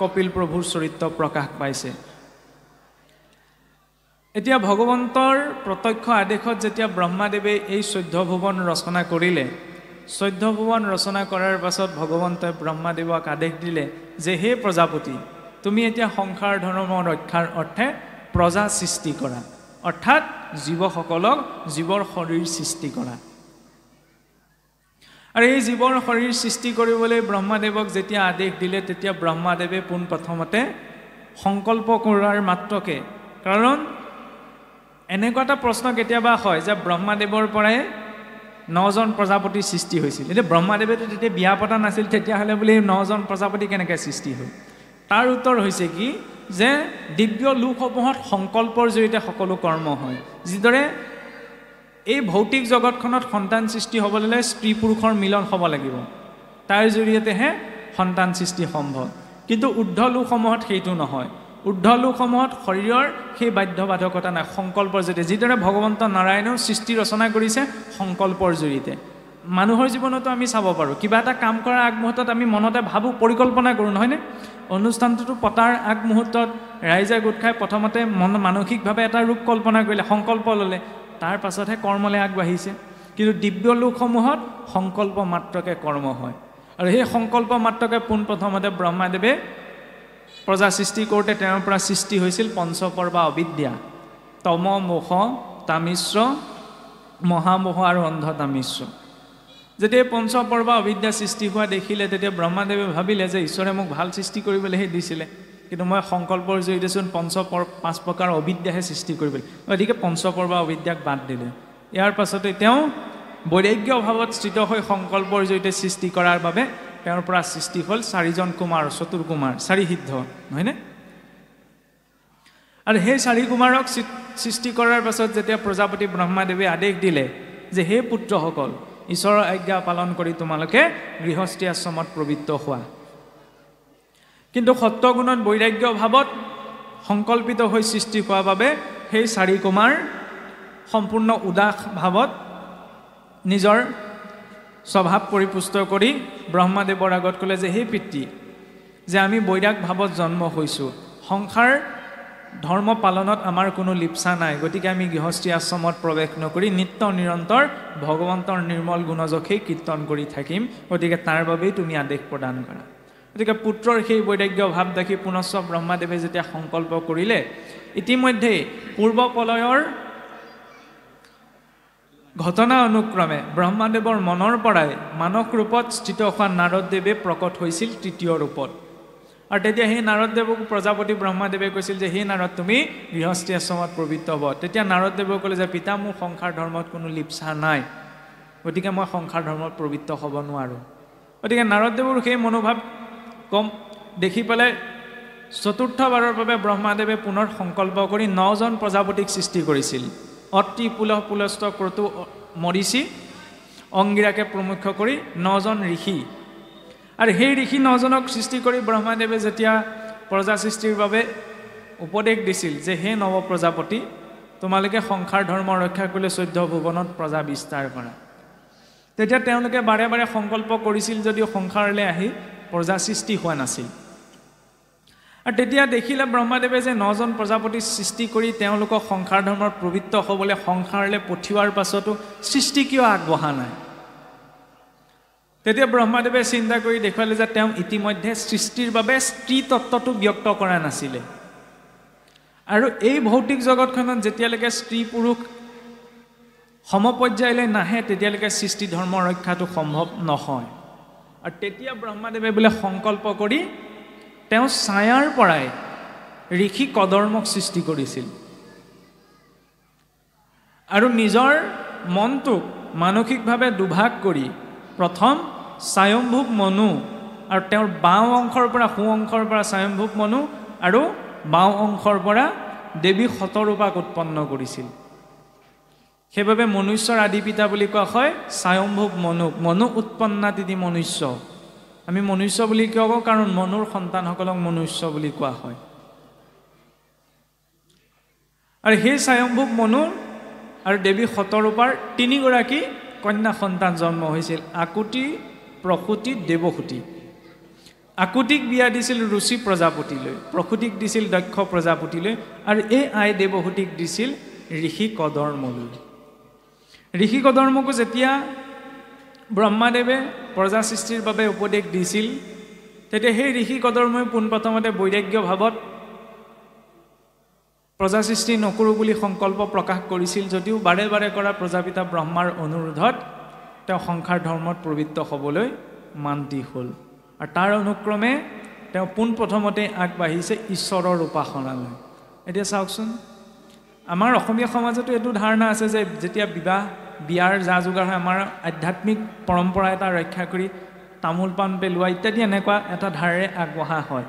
কপিল প্ৰভুৰ চৰিত্ৰ প্ৰকাশ পাইছে। এতিয়া ভগৱন্তৰ প্ৰত্যক্ষ আদেশত যেতিয়া ব্ৰহ্মাদেৱে এই 14 ভুৱন ৰচনা কৰিলে, 14 ভুৱন ৰচনা কৰাৰ পাছত ভগৱন্তই ব্ৰহ্মাদেৱক আদেশ দিলে যে হে প্ৰজাপতি, তুমি এতিয়া সংসাৰ ধৰ্ম ৰক্ষাৰ অৰ্থে প্ৰজা সৃষ্টি কৰা, অৰ্থাৎ জীৱসকলক জীৱৰ শৰীৰ সৃষ্টি কৰা। আৰু এই জীৱৰ শৰীৰ সৃষ্টি কৰিবলৈ ব্ৰহ্মাদেৱক যেতিয়া আদেশ দিলে, তেতিয়া ব্ৰহ্মাদেৱে পোনপ্ৰথমতে সংকল্প কৰাৰ মাত্ৰকে, কাৰণ এনেকুৱা এটা প্ৰশ্ন কেতিয়াবা হয় যে ব্ৰহ্মাদেৱৰ পৰাই 9জন প্ৰজাপতিৰ সৃষ্টি হৈছিল। এতিয়া ব্ৰহ্মাদেৱেতো তেতিয়া বিয়া পতা নাছিল, তেতিয়াহ'লে বুলি 9জন প্ৰজাপতি কেনেকৈ সৃষ্টি হ'ল? তাৰ উত্তৰ হৈছে কি যে দিব্য লোকসমূহত সংকল্পৰ জৰিয়তে সকলো কৰ্ম হয়। যিদৰে এই ভৌতিক জগতখনত সন্তান সৃষ্টি হ'বলৈ স্ত্ৰী পুৰুষৰ মিলন হ'ব লাগিব, তাৰ জৰিয়তেহে সন্তান সৃষ্টি সম্ভৱ। কিন্তু ঊৰ্ধ্ব লোকসমূহত সেইটো নহয়। ঊৰ্ধ্ব লোকসমূহত শৰীৰৰ সেই বাধ্যবাধকতা নাই, সংকল্পৰ জৰিয়তে। যিদৰে ভগৱন্ত নাৰায়ণেও সৃষ্টি ৰচনা কৰিছে সংকল্পৰ জৰিয়তে। মানুহৰ জীৱনতো আমি চাব পাৰোঁ, কিবা এটা কাম কৰাৰ আগমুহূৰ্তত আমি মনতে ভাবোঁ, পৰিকল্পনা কৰোঁ, নহয়নে? অনুষ্ঠানটোতো পতাৰ আগমুহূৰ্তত ৰাইজে গোট খাই প্ৰথমতে মানসিকভাৱে এটা ৰূপ কল্পনা কৰিলে, সংকল্প ল'লে, তাৰ পাছতহে কৰ্মলৈ আগবাঢ়িছে। কিন্তু দিব্য লোকসমূহত সংকল্প মাত্ৰকে কৰ্ম হয়। আৰু সেই সংকল্প মাত্ৰকে পোনপ্ৰথমতে ব্ৰহ্মাদেৱে প্ৰজা সৃষ্টি কৰোঁতে তেওঁৰ পৰা সৃষ্টি হৈছিল পঞ্চপৰ্বা অবিদ্যা, তম মোহ তামিশ্ৰ, মহামোহ আৰু অন্ধ তামিশ্ৰ। যেতিয়া পঞ্চপৰ্বা অবিদ্যা সৃষ্টি হোৱা দেখিলে, তেতিয়া ব্ৰহ্মাদেৱে ভাবিলে যে ঈশ্বৰে মোক ভাল সৃষ্টি কৰিবলৈহে দিছিলে, কিন্তু মই সংকল্পৰ জৰিয়তেচোন পাঁচ প্ৰকাৰ অবিদ্যাহে সৃষ্টি কৰিবলৈ, গতিকে পঞ্চপৰ্বা অবিদ্যাক বাদ দিলে। ইয়াৰ পাছতে তেওঁ বৈৰাগ্য ভাৱত স্থিত হৈ সংকল্পৰ জৰিয়তে সৃষ্টি কৰাৰ বাবে তেওঁৰ পৰা সৃষ্টি হ'ল চাৰিজন কুমাৰ, চতুৰ্কুমাৰ, চাৰি সিদ্ধ, নহয়নে? আৰু সেই চাৰি কুমাৰক সৃষ্টি কৰাৰ পাছত যেতিয়া প্ৰজাপতি ব্ৰহ্মাদেৱে আদেশ দিলে যে হে পুত্ৰসকল, ঈশ্বৰৰ আজ্ঞা পালন কৰি তোমালোকে গৃহস্থী আশ্ৰমত প্ৰবৃত্ত হোৱা। কিন্তু সত্বগুণত বৈৰাগ্য ভাৱত সংকল্পিত হৈ সৃষ্টি হোৱা বাবে সেই চাৰি কুমাৰ সম্পূৰ্ণ উদাস ভাৱত নিজৰ স্বভাৱ পৰিপুষ্ট কৰি ব্ৰহ্মাদেৱৰ আগত ক'লে যে হে পিতৃ, যে আমি বৈৰাগ ভাৱত জন্ম হৈছোঁ, সংসাৰ ধৰ্ম পালনত আমাৰ কোনো লিপ্সা নাই, গতিকে আমি গৃহস্থী আশ্ৰমত প্ৰৱেশ নকৰি নিত্য নিৰন্তৰ ভগৱন্তৰ নিৰ্মল গুণযশেই কীৰ্তন কৰি থাকিম, গতিকে তাৰ বাবেই তুমি আদেশ প্ৰদান কৰা। গতিকে পুত্ৰৰ সেই বৈৰাগ্য ভাৱ দেখি পুনশ্চ ব্ৰহ্মাদেৱে যেতিয়া সংকল্প কৰিলে, ইতিমধ্যেই পূৰ্বপলয়ৰ ঘটনা অনুক্ৰমে ব্ৰহ্মাদেৱৰ মনৰ পৰাই মানস ৰূপত স্থিত হোৱা নাৰদদেৱে প্ৰকট হৈছিল তৃতীয় ৰূপত। আৰু তেতিয়া সেই নাৰদদেৱক প্ৰজাপতি ব্ৰহ্মাদেৱে কৈছিল যে সেই নাৰদ তুমি গৃহস্থী আশ্ৰমত প্ৰবৃত্ত হ'ব। তেতিয়া নাৰদদেৱে ক'লে যে পিতা, মোৰ সংসাৰ ধৰ্মত কোনো লিপ্সা নাই, গতিকে মই সংসাৰ ধৰ্মত প্ৰবৃত্ত হ'ব নোৱাৰোঁ। গতিকে নাৰদদেৱৰ সেই মনোভাৱ কম দেখি পেলাই চতুৰ্থবাৰৰ বাবে ব্ৰহ্মাদেৱে পুনৰ সংকল্প কৰি 9জন প্ৰজাপতিক সৃষ্টি কৰিছিল। অত্ৰি পুলহ পুলস্ত ক্ৰতু মৰিচি অংগীৰাকে প্ৰমুখ্য কৰি 9জন ঋষি। আৰু সেই ঋষি 9জনক সৃষ্টি কৰি ব্ৰহ্মাদেৱে যেতিয়া প্ৰজা সৃষ্টিৰ বাবে উপদেশ দিছিল যে হে নৱ প্ৰজাপতি, তোমালোকে সংসাৰ ধৰ্ম ৰক্ষা কৰিলে 14 ভুৱনত প্ৰজা বিস্তাৰ কৰা। তেতিয়া তেওঁলোকে বাৰে বাৰে সংকল্প কৰিছিল যদিও সংসাৰলৈ আহি প্ৰজা সৃষ্টি হোৱা নাছিল। আৰু তেতিয়া দেখিলে ব্ৰহ্মাদেৱে যে 9জন প্ৰজাপতি সৃষ্টি কৰি তেওঁলোকক সংসাৰ ধৰ্মত প্ৰবৃত্ত হ'বলৈ সংসাৰলৈ পঠিওৱাৰ পাছতো সৃষ্টি কিয় আগবঢ়া নাই। তেতিয়া ব্ৰহ্মাদেৱে চিন্তা কৰি দেখুৱালে যে তেওঁ ইতিমধ্যে সৃষ্টিৰ বাবে স্ত্ৰী তত্ত্বটো ব্যক্ত কৰা নাছিলে। আৰু এই ভৌতিক জগতখনত যেতিয়ালৈকে স্ত্ৰী পুৰুষ সমপৰ্যায়লৈ নাহে, তেতিয়ালৈকে সৃষ্টি ধৰ্ম ৰক্ষাটো সম্ভৱ নহয়। আৰু তেতিয়া ব্ৰহ্মাদেৱে বোলে সংকল্প কৰি তেওঁ ছায়াৰ পৰাই ঋষি কদৰ্মক সৃষ্টি কৰিছিল। আৰু নিজৰ মনটোক মানসিকভাৱে দুভাগ কৰি প্ৰথম স্বয়ম্ভুৱ মনু আৰু তেওঁৰ বাওঁ অংশৰ পৰা সোঁ অংশৰ পৰা স্বয়ম্ভুৱ মনু আৰু বাওঁ অংশৰ পৰা দেৱী শতৰূপাক উৎপন্ন কৰিছিল। সেইবাবে মনুষ্যৰ আদি পিতা বুলি কোৱা হয় স্বয়ম্ভুৱ মনুক। মনু উৎপন্নাতিথি মনুষ্য। আমি মনুষ্য বুলি কিয় কওঁ? কাৰণ মনুৰ সন্তানসকলক মনুষ্য বুলি কোৱা হয়। আৰু সেই স্বয়ম্ভুৱ মনু আৰু দেৱী শতৰূপাৰ 3গৰাকী কন্যা সন্তান জন্ম হৈছিল, আকুতি, প্ৰসূতি, দেৱসূতি। আকুতিক বিয়া দিছিল ৰুচি প্ৰজাপতিলৈ, প্ৰসূতিক দিছিল দক্ষ প্ৰজাপতিলৈ, আৰু এই আই দেৱসূতিক দিছিল ঋষি কদৰ্মলৈ। ঋষি কদৰ্মকো যেতিয়া ব্ৰহ্মাদেৱে প্ৰজা সৃষ্টিৰ বাবে উপদেশ দিছিল, তেতিয়া সেই ঋষি কদৰ্মই পোনপ্ৰথমতে বৈৰাগ্য ভাৱত প্ৰজা সৃষ্টি নকৰোঁ বুলি সংকল্প প্ৰকাশ কৰিছিল যদিও বাৰে বাৰে কৰা প্ৰজাপিতা ব্ৰহ্মাৰ অনুৰোধত তেওঁ সংসাৰ ধৰ্মত প্ৰবৃত্ত হ'বলৈ মান্তি হ'ল। আৰু তাৰ অনুক্ৰমে তেওঁ পোনপ্ৰথমতে আগবাঢ়িছে ঈশ্বৰৰ উপাসনালৈ। এতিয়া চাওকচোন, আমাৰ অসমীয়া সমাজতো এইটো ধাৰণা আছে যে যেতিয়া বিয়াৰ যা যোগাৰ হয়, আমাৰ আধ্যাত্মিক পৰম্পৰা এটা ৰক্ষা কৰি তামোল পাণ পেলোৱা ইত্যাদি এনেকুৱা এটা ধাৰেৰে আগবঢ়া হয়।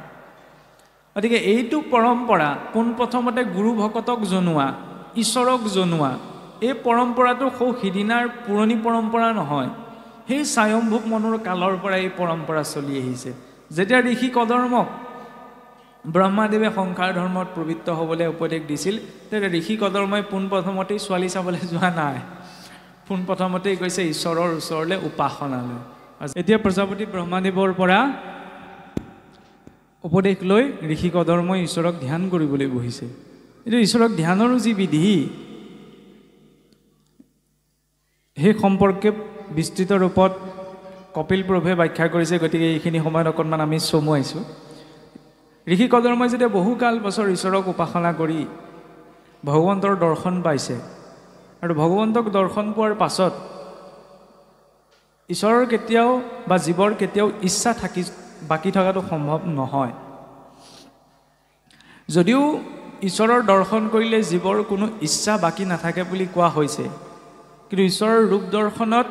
গতিকে এইটো পৰম্পৰা পোনপ্ৰথমতে গুৰু ভকতক জনোৱা, ঈশ্বৰক জনোৱা, এই পৰম্পৰাটো সৌ সিদিনাৰ পুৰণি পৰম্পৰা নহয়। সেই স্বয়ম্ভুৱ মনুৰ কালৰ পৰা এই পৰম্পৰা চলি আহিছে। যেতিয়া ঋষি কদৰ্মক ব্ৰহ্মাদেৱে সংসাৰ ধৰ্মত প্ৰবৃত্ত হ'বলৈ উপদেশ দিছিল, তেতিয়া ঋষি কদৰ্মই পোনপ্ৰথমতেই ছোৱালী চাবলৈ যোৱা নাই, পোনপ্ৰথমতেই গৈছে ঈশ্বৰৰ ওচৰলৈ উপাসনালৈ। এতিয়া প্ৰজাপতি ব্ৰহ্মাদেৱৰ পৰা উপদেশ লৈ ঋষি কদৰ্মই ঈশ্বৰক ধ্যান কৰিবলৈ বহিছে। এইটো ঈশ্বৰক ধ্যানৰো যি বিধি, সেই সম্পৰ্কে বিস্তৃত ৰূপত কপিল প্ৰভুৱে ব্যাখ্যা কৰিছে। গতিকে এইখিনি সময়ত অকণমান আমি চমুৱাইছোঁ। ঋষি কদৰ্মই যেতিয়া বহুকাল বছৰ ঈশ্বৰক উপাসনা কৰি ভগৱন্তৰ দৰ্শন পাইছে, আৰু ভগৱন্তক দৰ্শন পোৱাৰ পাছত ঈশ্বৰৰ কেতিয়াও বা জীৱৰ কেতিয়াও ইচ্ছা বাকী থকাটো সম্ভৱ নহয়। যদিও ঈশ্বৰৰ দৰ্শন কৰিলে জীৱৰ কোনো ইচ্ছা বাকী নাথাকে বুলি কোৱা হৈছে, কিন্তু ঈশ্বৰৰ ৰূপ দৰ্শনত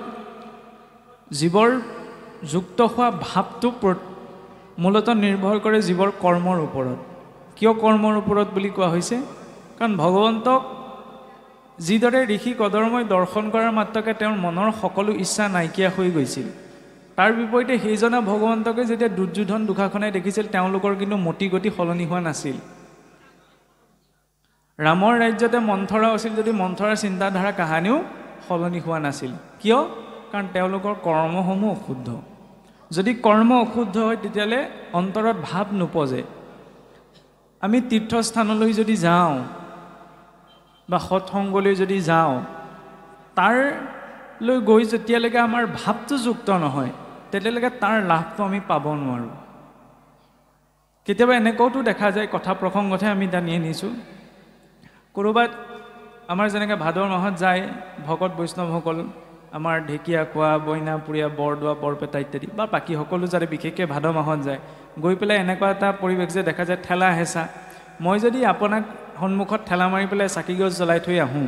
জীৱৰ যুক্ত হোৱা ভাৱটো মূলতঃ নিৰ্ভৰ কৰে জীৱৰ কৰ্মৰ ওপৰত। কিয় কৰ্মৰ ওপৰত বুলি কোৱা হৈছে? কাৰণ ভগৱন্তক যিদৰে ঋষি কদৰ্মই দৰ্শন কৰাৰ মাত্ৰকে তেওঁৰ মনৰ সকলো ইচ্ছা নাইকিয়া হৈ গৈছিল, তাৰ বিপৰীতে সেইজনা ভগৱন্তকে যেতিয়া দুৰ্যোধন দুষাখনে দেখিছিল, তেওঁলোকৰ কিন্তু মতি গতি সলনি হোৱা নাছিল। ৰামৰ ৰাজ্যতে মন্থৰা আছিল, যদি মন্থৰাৰ চিন্তাধাৰা কাহানিও সলনি হোৱা নাছিল। কিয়? কাৰণ তেওঁলোকৰ কৰ্মসমূহ অশুদ্ধ। যদি কৰ্ম অশুদ্ধ হয়, তেতিয়াহ'লে অন্তৰত ভাৱ নোপজে। আমি তীৰ্থস্থানলৈ যদি যাওঁ বা সৎসংগলৈ যদি যাওঁ, তাৰলৈ গৈ যেতিয়ালৈকে আমাৰ ভাৱটো যুক্ত নহয়, তেতিয়ালৈকে তাৰ লাভটো আমি পাব নোৱাৰোঁ। কেতিয়াবা এনেকুৱাওতো দেখা যায়, কথা প্ৰসংগতহে আমি টানি আনিছোঁ, ক'ৰবাত আমাৰ যেনেকৈ ভাদৰ মাহত যায় ভকত বৈষ্ণৱসকল, আমাৰ ঢেকীয়াখোৱা, বইনাপুৰীয়া, বৰদোৱা, বৰপেটা ইত্যাদি, বা বাকী সকলো যাতে বিশেষকৈ ভাদ মাহত যায়, গৈ পেলাই এনেকুৱা এটা পৰিৱেশ যে দেখা যায় ঠেলা হেঁচা। মই যদি আপোনাক সন্মুখত ঠেলা মাৰি পেলাই চাকিগছ জ্বলাই থৈ আহোঁ,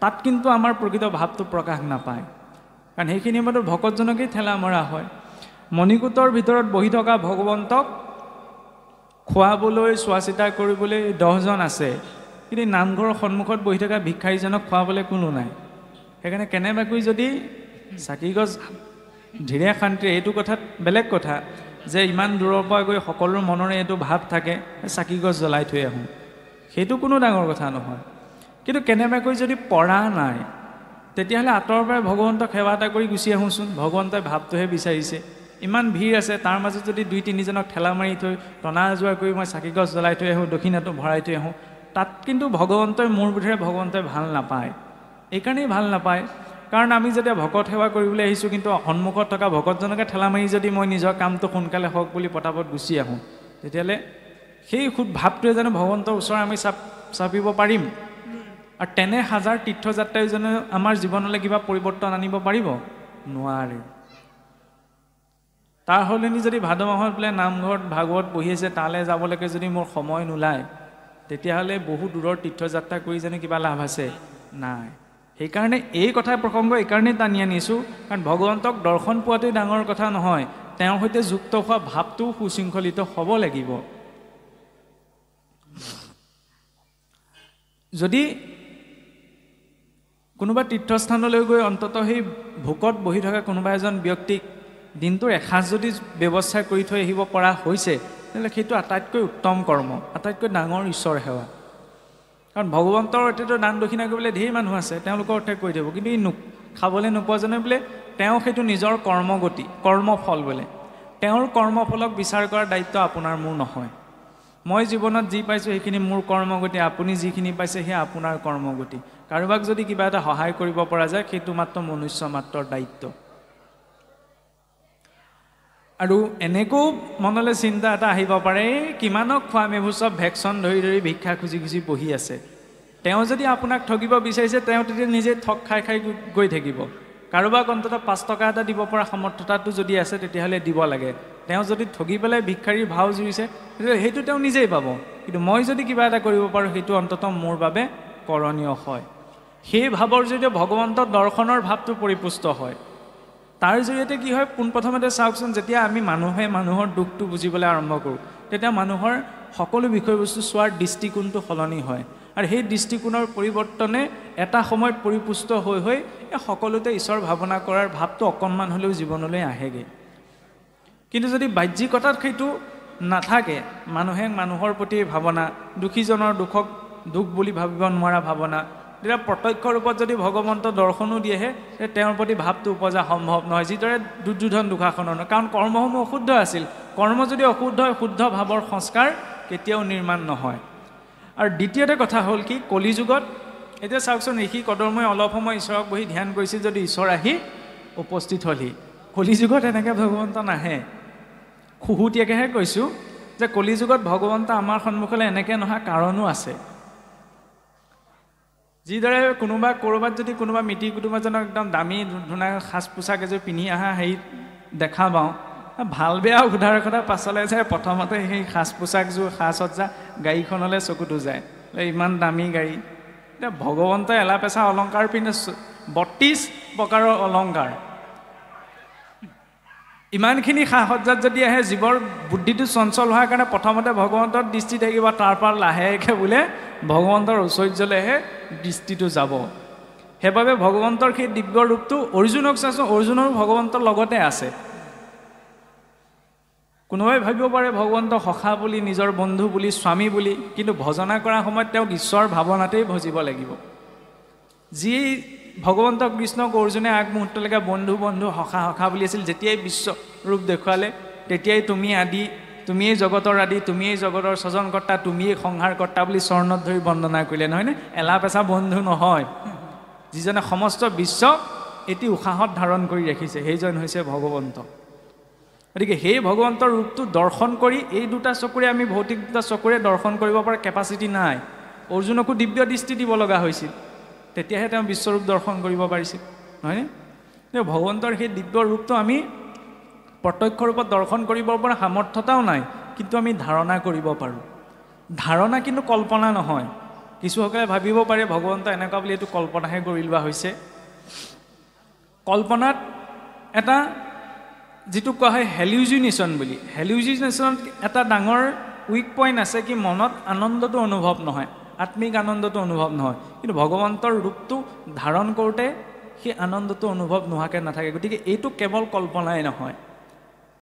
তাত কিন্তু আমাৰ প্ৰকৃত ভাৱটো প্ৰকাশ নাপায়, কাৰণ সেইখিনি সময়ত ভকতজনকেই ঠেলা মৰা হয়। মণিকূটৰ ভিতৰত বহি থকা ভগৱন্তক খোৱাবলৈ, চোৱা চিতা কৰিবলৈ 10জন আছে, কিন্তু নামঘৰৰ সন্মুখত বহি থকা ভিক্ষাৰীজনক খোৱাবলৈ কোনো নাই। সেইকাৰণে কেনেবাকৈ যদি চাকিগছ ধীৰে শান্তিৰে, এইটো কথাত বেলেগ কথা যে ইমান দূৰৰ পৰা গৈ সকলোৰ মনৰে এইটো ভাৱ থাকে চাকিগছ জ্বলাই থৈ আহোঁ, সেইটো কোনো ডাঙৰ কথা নহয়। কিন্তু কেনেবাকৈ যদি পৰা নাই, তেতিয়াহ'লে আঁতৰৰ পৰাই ভগৱন্তক সেৱা এটা কৰি গুচি আহোঁচোন। ভগৱন্তই ভাৱটোহে বিচাৰিছে। ইমান ভিৰ আছে, তাৰ মাজত যদি 2-3জনক ঠেলা মাৰি থৈ টনা আজোৱা কৰি মই চাকিগছ জ্বলাই থৈ আহোঁ, দক্ষিণাটো ভৰাই থৈ আহোঁ, তাত কিন্তু ভগৱন্তই মোৰ বোধেৰে ভগৱন্তই ভাল নাপায়। এইকাৰণেই ভাল নাপায় কাৰণ আমি যেতিয়া ভকত সেৱা কৰিবলৈ আহিছোঁ, কিন্তু সন্মুখত থকা ভকতজনকে ঠেলা মাৰি যদি মই নিজৰ কামটো সোনকালে হওক বুলি পটাপট গুচি আহোঁ, তেতিয়াহ'লে সেই ভাৱটোৱে জানো ভগৱন্তৰ ওচৰত আমি চাপিব পাৰিম? আৰু তেনে হাজাৰ তীৰ্থযাত্ৰাই জানো আমাৰ জীৱনলৈ কিবা পৰিৱৰ্তন আনিব পাৰিব? নোৱাৰে। তাৰ সলনি যদি ভাদ মাহত বোলে নামঘৰত ভাগৱত পঢ়ি আছে, তালৈ যাবলৈকে যদি মোৰ সময় নোলায়, তেতিয়াহ'লে বহু দূৰৰ তীৰ্থযাত্ৰা কৰি জানো কিবা লাভ আছে? নাই। সেইকাৰণে এই কথা প্ৰসংগ এইকাৰণেই টানি আনিছোঁ, কাৰণ ভগৱন্তক দৰ্শন পোৱাটোৱেই ডাঙৰ কথা নহয়, তেওঁৰ সৈতে যুক্ত হোৱা ভাৱটোও সুশৃংখলিত হ'ব লাগিব। যদি কোনোবা তীৰ্থস্থানলৈ গৈ অন্ততঃ সেই ভোকত বহি থকা কোনোবা এজন ব্যক্তিক দিনটোৰ এসাঁজ যদি ব্যৱস্থা কৰি থৈ আহিব পৰা হৈছে, তেতিয়াহ'লে সেইটো আটাইতকৈ উত্তম কৰ্ম, আটাইতকৈ ডাঙৰ ঈশ্বৰ সেৱা। কাৰণ ভগৱন্তৰ অৰ্থেতো দান দক্ষিণা কৰিবলৈ ধেৰ মানুহ আছে, তেওঁলোকৰ অৰ্থে কৰি দিব, কিন্তু ই খাবলৈ নোপোৱাজনে বোলে তেওঁ সেইটো নিজৰ কৰ্মগতি, কৰ্মফল বোলে। তেওঁৰ কৰ্মফলক বিচাৰ কৰাৰ দায়িত্ব আপোনাৰ মোৰ নহয়। মই জীৱনত যি পাইছোঁ সেইখিনি মোৰ কৰ্মগতি, আপুনি যিখিনি পাইছে সেয়া আপোনাৰ কৰ্মগতি। কাৰোবাক যদি কিবা এটা সহায় কৰিব পৰা যায়, সেইটো মাত্ৰ মনুষ্য মাত্ৰৰ দায়িত্ব। আৰু এনেকৈও মনলৈ চিন্তা এটা আহিব পাৰে, কিমানক খোৱাম, এইবোৰ চব ভেকচন ধৰি ধৰি ভিক্ষা খুজি খুজি বহি আছে। তেওঁ যদি আপোনাক ঠগিব বিচাৰিছে, তেওঁ তেতিয়া নিজে ঠগ খাই খাই গৈ থাকিব। কাৰোবাক অন্ততঃ 5 টকা এটা দিব পৰা সামৰ্থ্যতাটো যদি আছে, তেতিয়াহ'লে দিব লাগে। তেওঁ যদি ঠগি পেলাই ভিক্ষাৰীৰ ভাও জুৰিছে, তেতিয়াহ'লে সেইটো তেওঁ নিজেই পাব। কিন্তু মই যদি কিবা এটা কৰিব পাৰোঁ, সেইটো অন্ততঃ মোৰ বাবে কৰণীয় হয়। সেই ভাৱৰ জৰিয়তে ভগৱন্তৰ দৰ্শনৰ ভাৱটো পৰিপুষ্ট হয়। তাৰ জৰিয়তে কি হয়, পোনপ্ৰথমতে চাওকচোন, যেতিয়া আমি মানুহে মানুহৰ দুখটো বুজিবলৈ আৰম্ভ কৰোঁ, তেতিয়া মানুহৰ সকলো বিষয়বস্তু চোৱাৰ দৃষ্টিকোণটো সলনি হয়। আৰু সেই দৃষ্টিকোণৰ পৰিৱৰ্তনে এটা সময়ত পৰিপুষ্ট হৈ হৈ সকলোতে ঈশ্বৰ ভাৱনা কৰাৰ ভাৱটো অকণমান হ'লেও জীৱনলৈ আহেগৈ। কিন্তু যদি বাহ্যিকতাত সেইটো নাথাকে, মানুহে মানুহৰ প্ৰতি ভাৱনা, দুখীজনৰ দুখক দুখ বুলি ভাবিব নোৱাৰা ভাৱনা, তেতিয়া প্ৰত্যক্ষ ৰূপত যদি ভগৱন্ত দৰ্শনো দিয়েহে তেওঁৰ প্ৰতি ভাৱটো উপজা সম্ভৱ নহয়, যিদৰে দুৰ্যোধন দুঃশাসনৰ। কাৰণ কৰ্মসমূহ অশুদ্ধ আছিল। কৰ্ম যদি অশুদ্ধ হয়, শুদ্ধ ভাৱৰ সংস্কাৰ কেতিয়াও নিৰ্মাণ নহয়। আৰু দ্বিতীয়তে কথা হ'ল কি, কলিযুগত এতিয়া চাওকচোন, ঋষি কদৰ্মই অলপ সময় ঈশ্বৰক বহি ধ্যান কৰিছিল যদি ঈশ্বৰ আহি উপস্থিত হ'লহি। কলিযুগত এনেকৈ ভগৱন্ত নাহে। খুহুতীয়াকৈহে কৈছোঁ যে কলিযুগত ভগৱন্ত আমাৰ সন্মুখলৈ এনেকৈ নহা কাৰণো আছে। যিদৰে কোনোবা ক'ৰবাত যদি কোনোবা মিতিৰ কুটুম্বজনক একদম দামী ধুনীয়া সাজ পোছাক এযোৰ পিন্ধি অহা হেৰিত দেখা পাওঁ, ভাল বেয়া সোধাৰ কথা পাছলৈ যায় প্ৰথমতে সেই সাজ পোছাকযোৰ সাজ সজ্জা গাড়ীখনলৈ চকুটো যায়, ইমান দামী গাড়ী। এতিয়া ভগৱন্তই এলা পেচা অলংকাৰ পিন্ধে, 32 প্ৰকাৰৰ অলংকাৰ। ইমানখিনি সা সজ্জাত যদি আহে, জীৱৰ বুদ্ধিটো চঞ্চল হোৱাৰ কাৰণে প্ৰথমতে ভগৱন্তৰ দৃষ্টি থাকিব, তাৰপৰা লাহেকৈ বোলে ভগৱন্তৰ ঐশ্বৰ্যলৈহে দৃষ্টিটো যাব। সেইবাবে ভগৱন্তৰ সেই দিব্য ৰূপটো অৰ্জুনক চাইছোঁ, অৰ্জুনৰো ভগৱন্তৰ লগতে আছে। কোনোবাই ভাবিব পাৰে ভগৱন্তক সখা বুলি, নিজৰ বন্ধু বুলি, স্বামী বুলি, কিন্তু ভজনা কৰাৰ সময়ত তেওঁক ঈশ্বৰৰ ভাৱনাতেই ভজিব লাগিব। যি ভগৱন্ত কৃষ্ণক অৰ্জুনে আগমুহূৰ্তলৈকে বন্ধু বন্ধু সখা সখা বুলি আছিল, যেতিয়াই বিশ্বৰূপ দেখুৱালে তেতিয়াই তুমি আদি, তুমিয়েই জগতৰ আদি, তুমিয়েই জগতৰ স্বজনকৰ্তা, তুমিয়েই সংহাৰকৰ্তা বুলি চৰণত ধৰি বন্দনা কৰিলে, নহয়নে? এলা পেচা বন্ধু নহয়, যিজনে সমস্ত বিশ্বক এটি উশাহত ধাৰণ কৰি ৰাখিছে, সেইজন হৈছে ভগৱন্ত। গতিকে সেই ভগৱন্তৰ ৰূপটো দৰ্শন কৰি, এই দুটা চকুৰে আমি ভৌতিক দুটা চকুৰে দৰ্শন কৰিব পৰা কেপাচিটি নাই। অৰ্জুনকো দিব্য দৃষ্টি দিব লগা হৈছিল, তেতিয়াহে তেওঁ বিশ্বৰূপ দৰ্শন কৰিব পাৰিছিল, নহয়নে? ভগৱন্তৰ সেই দিব্য ৰূপটো আমি প্ৰত্যক্ষ ৰূপত দৰ্শন কৰিব পৰা সামৰ্থ্যতাও নাই, কিন্তু আমি ধাৰণা কৰিব পাৰোঁ। ধাৰণা কিন্তু কল্পনা নহয়। কিছুসকলে ভাবিব পাৰে ভগৱন্ত এনেকুৱা বুলি এইটো কল্পনাহে কৰি লোৱা হৈছে। কল্পনাত এটা যিটো কোৱা হয় হেলিউজিনেশ্যন বুলি, হেলিউজিনেশ্যনত এটা ডাঙৰ উইক পইণ্ট আছে কি, মনত আনন্দটো অনুভৱ নহয়, আত্মিক আনন্দটো অনুভৱ নহয়। কিন্তু ভগৱন্তৰ ৰূপটো ধাৰণ কৰোঁতে সেই আনন্দটো অনুভৱ নোহোৱাকৈ নাথাকে। গতিকে এইটো কেৱল কল্পনাই নহয়।